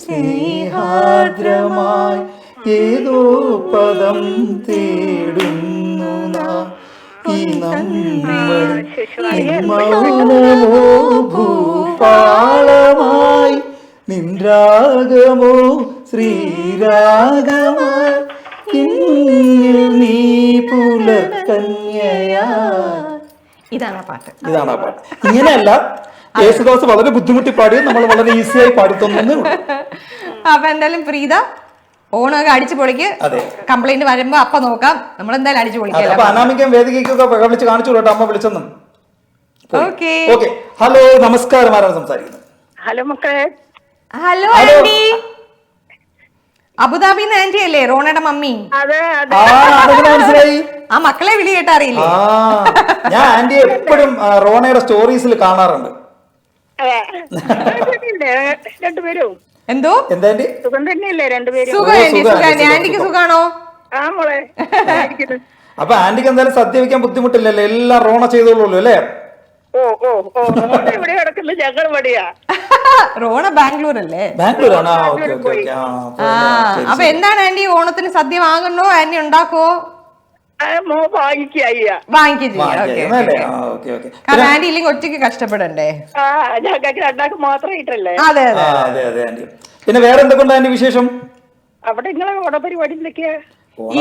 സ്നേഹാദ്രമായി ഏതോ പദം തേടുന്നു മൗനമോ ഭൂപാളമായി നിൻരാഗമോ ശ്രീരാഗമായി നീ പുലർക്കന്യയാ. ഇതാണ് ആ പാട്ട്. ഇങ്ങനെയല്ല, യേശുദാസ് വളരെ ബുദ്ധിമുട്ടി പാടി, നമ്മൾ വളരെ ഈസിയായി പാടി തന്നു. അപ്പൊ എന്തായാലും പ്രീത ഓണമൊക്കെ അടിച്ചു പൊളിക്ക്. കംപ്ലൈന്റ് വരുമ്പോ അപ്പൊ നോക്കാം. നമ്മൾ എന്തായാലും അടിച്ചു പൊളിക്കാം. അനാമിക്കും വേദികയ്ക്കൊക്കെ വിളിച്ച് കാണിച്ചു കേട്ടോ, അമ്മ വിളിച്ചെന്നും. ഓക്കെ. ഹലോ, നമസ്കാരം. ആരാണ് സംസാരിക്കുന്നത്? ഹലോ മക്കളെ. Hello aunty. അബുദാബിന്ന് ആന്റി അല്ലേ, റോണയുടെ മമ്മി? മനസ്സിലായി. ആ മക്കളെ വിളി കേട്ടാ അറിയില്ലേ? ഞാൻ ആന്റി എപ്പോഴും റോണയുടെ സ്റ്റോറീസിൽ കാണാറുണ്ട്. രണ്ടുപേരും എന്തോ സുഖം തന്നെയല്ലേ? രണ്ടുപേരും ആന്റിക്ക് സുഖാണോ? അപ്പൊ ആന്റിക്ക് എന്തായാലും സദ്യ വെക്കാൻ ബുദ്ധിമുട്ടില്ലല്ലോ, എല്ലാം റോണ ചെയ്തോളൂ അല്ലേ? ഇവിടെ കിടക്കുന്ന ഞങ്ങൾ മടിയാ. റോണ ബാംഗ്ലൂർ അല്ലേ? ബാംഗ്ലൂരാണ്. അപ്പൊ എന്താണ് ആന്റി, ഓണത്തിന് സദ്യ വാങ്ങണോ ആന്റി ഉണ്ടാക്കോ? കാരണം ആന്റി ഇല്ലെങ്കിൽ ഒറ്റയ്ക്ക് കഷ്ടപ്പെടണ്ടേ? അതെ അതെ അതെ ആന്റി. പിന്നെ വേറെ എന്തൊക്കെയുണ്ട് ആന്റി വിശേഷം? അവിടെ നിങ്ങളെ ഓണപരിപാടി എന്തൊക്കെയാ?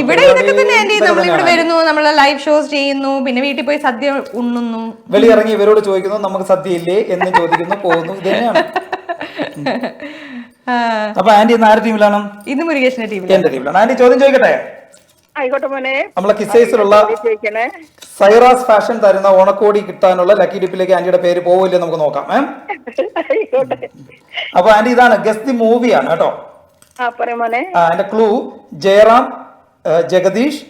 ഇവിടെ ഇതൊക്കെ തന്നെ ആന്റി. നമ്മൾ ഇവിടെ വരുന്നു, നമ്മൾ ലൈവ് ഷോസ് ചെയ്യുന്നു, പിന്നെ വീട്ടിൽ പോയി സദ്യ ഉണ്ണുന്നു. വെളിയിറങ്ങി ഇവരോട് ചോദിക്കുന്നു നമുക്ക് സദ്യ ഇല്ലേ എന്ന് ചോദിക്കുന്നു, പോകുന്നു. ഇത് തന്നെയാണ്. അപ്പൊ ആന്റി ഇന്ന് ആരുടെ ടീമിലാണ്? ഇന്ന് മുരുകേഷിന്റെ ടീമിൽ. എന്റെ ടീമിലാണ്. ആന്റി ചോദ്യം ചോദിക്കട്ടെ? ആയിക്കോട്ടെ മോനെ. നമ്മളെ കിസൈസിലുള്ള സൈറാസ് ഫാഷൻ തരുന്ന ഓണക്കോടി കിട്ടാനുള്ള ലക്കി ഡിപ്പിലേക്ക് ആന്റിയുടെ പേര് പോവില്ലേ നമുക്ക് നോക്കാം. അപ്പൊ ആന്റി ഇതാണ് ഗസ്റ്റ് ദി മൂവിയാണ് കേട്ടോ. എന്റെ ക്ലൂ ജയറാം, ജഗദീഷ്,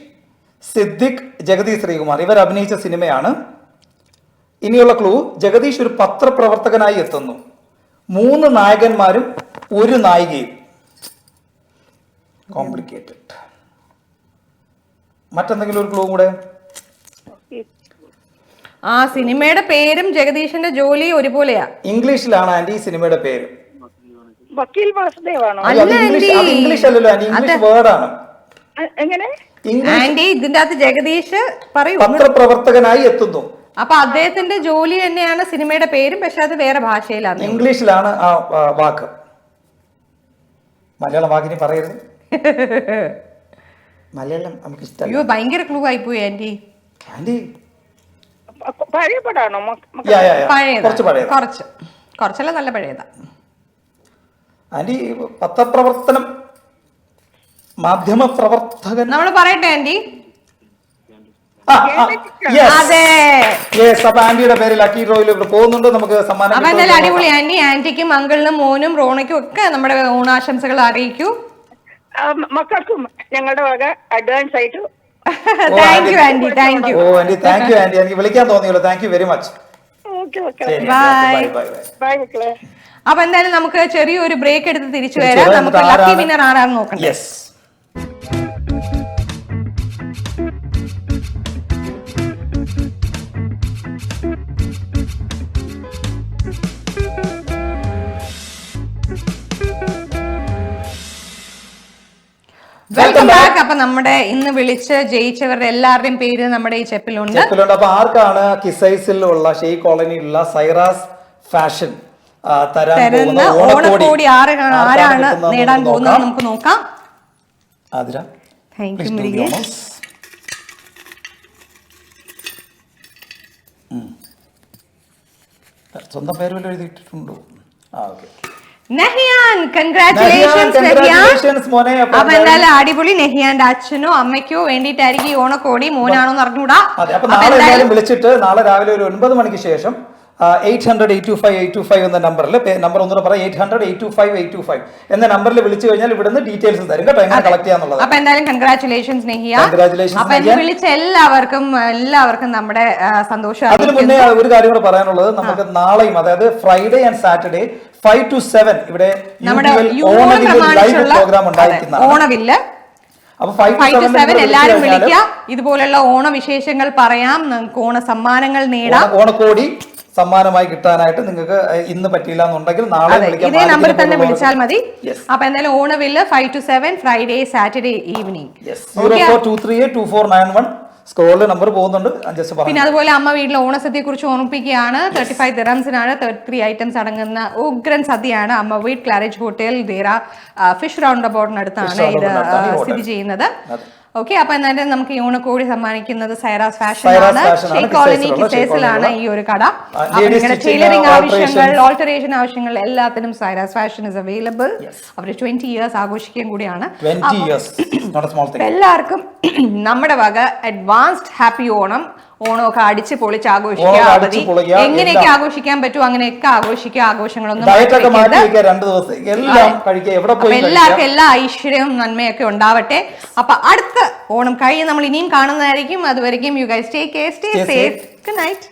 സിദ്ദിഖ്, ജഗതി ശ്രീകുമാർ ഇവർ അഭിനയിച്ച സിനിമയാണ്. ഇനിയുള്ള ക്ലൂ, ജഗദീഷ് ഒരു പത്രപ്രവർത്തകനായി എത്തുന്നു. 3 നായകന്മാരും 1 നായികയും. കോംപ്ലിക്കേറ്റഡ്. മറ്റെന്തെങ്കിലും ഒരു ക്ലൂ കൂടെ? ആ സിനിമയുടെ പേരും ജഗദീഷിന്റെ ജോലി ഒരുപോലെയാ. ഇംഗ്ലീഷിലാണ് ആന്റി ഈ സിനിമയുടെ പേര്. വക്കീൽ വാസുദേവാണോ? ഇംഗ്ലീഷ് അല്ലല്ലോ ആന്റി, ഇംഗ്ലീഷ് വേർഡാണ്. എങ്ങനെ ആന്റി? ഇതിന്റെ അകത്ത് ജഗദീഷ് പറയൂ. പത്രപ്രവർത്തകനായി എത്തുന്നു. അപ്പൊ അദ്ദേഹത്തിന്റെ ജോലി തന്നെയാണ് സിനിമയുടെ പേരും, പക്ഷെ അത് വേറെ ഭാഷയിലാണ്. ഇംഗ്ലീഷിലാണ് ആ വാക്ക്. മലയാളം വാക്കിനി പറയരുത്. മലയാളം നമുക്ക് ഇഷ്ടം. അയ്യോ ഭയങ്കര ക്ലൂ ആയിപ്പോയി ആന്റി. ആന്റി പഴയ പടാണോ? കുറച്ചല്ല, നല്ല പഴയതാ ആന്റി. പത്രപ്രവർത്തനം, മാധ്യമ പ്രവർത്തകൻ നമ്മൾ പറയട്ടെ ആന്റി? അപ്പൊ ആന്റിയുടെ പേര് ലക്കി ഡ്രോയിൽ പോകുന്നുണ്ട്. നമുക്ക് സമ്മാനം. അപ്പൊ എന്തായാലും അടിപൊളി ആന്റി. ആന്റിക്കും അങ്കിളിനും മോനും റോണയ്ക്കും ഒക്കെ നമ്മുടെ ഓണാശംസകൾ അറിയിക്കൂ. മക്കൾക്കും ഞങ്ങളുടെ വക അഡ്വാൻസ് ആയിട്ട് thank you aunty, thank you. ഓ ആന്റി, താങ്ക് യു ആന്റി, എനിക്ക് വിളിക്കാൻ തോന്നിയല്ലോ. Thank you very much. Bye. Bye മക്കളെ. അപ്പൊ എന്തായാലും നമുക്ക് ചെറിയൊരു ബ്രേക്ക് എടുത്ത് തിരിച്ചു വരാം. നമുക്ക് ലക്കി വിന്നർ ആരാന്ന് നോക്കണം. യെസ്. Welcome back. അപ്പൊ നമ്മുടെ ഇന്ന് വിളിച്ച് ജയിച്ചവരുടെ എല്ലാവരുടെയും പേര് നമ്മുടെ ഈ ചെപ്പിലുണ്ട്. അപ്പൊ ആർക്കാണ് കിസൈസിലുള്ള ഷെയ് കോളനിയിലുള്ള സൈറാസ് ഫാഷൻ തരുന്ന ഓണക്കോടി ആരാണ് നേടാൻ പോകുന്നത് നമുക്ക് നോക്കാം. Athira, thank you Murukesh. സ്വന്തം പേര് വല്ലതും എഴുതിയിട്ടുണ്ടോ? ഓക്കെ. നെഹിയാൻ, കൺഗ്രാറ്റുലേഷൻസ് നെഹിയാൻ. അപ്പൊ എന്തായാലും അടിപൊളി. നെഹിയാന്റെ അച്ഛനോ അമ്മയ്ക്കോ വേണ്ടിയിട്ടായിരിക്കും ഈ ഓണക്കോടി. മോനാണോന്ന് അറിഞ്ഞൂടാ. അപ്പൊ നാളെ എന്തായാലും വിളിച്ചിട്ട് നാളെ രാവിലെ ഒരു 9 മണിക്ക് ശേഷം 800-825-825 എന്ന നമ്പറിൽ, നമ്പർ ഒന്നുകൂടെ പറയാം, 800-825-825 എന്ന നമ്പറിൽ വിളിച്ചു കഴിഞ്ഞാൽ ഇവിടുന്ന് ഡീറ്റെയിൽസ് തരും കേട്ടോ, എങ്ങനെ കളക്ട് ചെയ്യാന്നുള്ളത്. അപ്പൊ എന്തായാലും കൺഗ്രാറ്റുലേഷൻസ് നെഹിയ. അപ്പൊ വിളിച്ച എല്ലാവർക്കും നമ്മുടെ സന്തോഷം. അതിന് മുന്നേ ഒരു കാര്യം കൂടെ പറയാനുള്ളത്, നമുക്ക് നാളെയും, അതായത് ഫ്രൈഡേ ആൻഡ് സാറ്റർഡേ 5 to 7 ഇവിടെ ലൈവ് പ്രോഗ്രാം ഉണ്ടായിരിക്കുന്നതാണ്. ഓണവില്ല. അപ്പൊ 5 to 7 എല്ലാരും വിളിക്കുക. ഇതുപോലുള്ള ഓണവിശേഷങ്ങൾ പറയാം. നിങ്ങൾക്ക് ഓണ സമ്മാനങ്ങൾ നേടാം. ഓണക്കോടി സമ്മാനമായി കിട്ടാനായിട്ട് നിങ്ങൾക്ക് ഇന്ന് പറ്റിയില്ല എന്നുണ്ടെങ്കിൽ നാളെ ഇതേ നമ്പറിൽ തന്നെ വിളിച്ചാൽ മതി. അപ്പൊ എന്തായാലും Onavillu 5 to 7 Friday Saturday evening. 04232491 സ്ക്രോളിൽ നമ്പർ പോകുന്നുണ്ട്. പിന്നെ അതുപോലെ അമ്മ വീട്ടിലെ ഓണസദ്യയെ കുറിച്ച് ഓർമ്മിപ്പിക്കുകയാണ്. 35 ദിറംസിനാണ് 33 ഐറ്റംസ് അടങ്ങുന്ന ഉഗ്രൻ സദ്യയാണ് അമ്മ വീട്ട് ക്ലാരേജ് ഹോട്ടൽ ദേറ ഫിഷ് റൗണ്ട് അബൌട്ടിനടുത്താണ് ഇത് സ്ഥിതി ചെയ്യുന്നത്. ഓക്കെ. അപ്പൊ എന്നാലും നമുക്ക് ഈ ഓണക്കോടി സമ്മാനിക്കുന്നത് സൈറാസ് ഫാഷനാണ്. ഷെയ് കോളനി കിസൈസിലാണ് ഈ ഒരു കട. നിങ്ങളുടെ ടൈലറിംഗ് ആവശ്യങ്ങൾ, ഓൾട്ടറേഷൻ ആവശ്യങ്ങൾ എല്ലാത്തിനും സൈറാസ് ഫാഷൻ ഇസ് അവൈലബിൾ. അവര് 20 ഇയേഴ്സ് ആഘോഷിക്കാൻ കൂടിയാണ്. എല്ലാവർക്കും നമ്മുടെ വക അഡ്വാൻസ്ഡ് ഹാപ്പി ഓണം. ഓണമൊക്കെ അടിച്ച് പൊളിച്ച് ആഘോഷിക്കുക. എങ്ങനെയൊക്കെ ആഘോഷിക്കാൻ പറ്റും അങ്ങനെയൊക്കെ ആഘോഷിക്കുക. ആഘോഷങ്ങളൊന്നും എല്ലാവർക്കും എല്ലാ ഐശ്വര്യവും നന്മയൊക്കെ ഉണ്ടാവട്ടെ. അപ്പൊ അടുത്ത ഓണം കഴിഞ്ഞ് നമ്മൾ ഇനിയും കാണുന്നതായിരിക്കും. അതുവരെയും you guys take care, stay safe. Good night.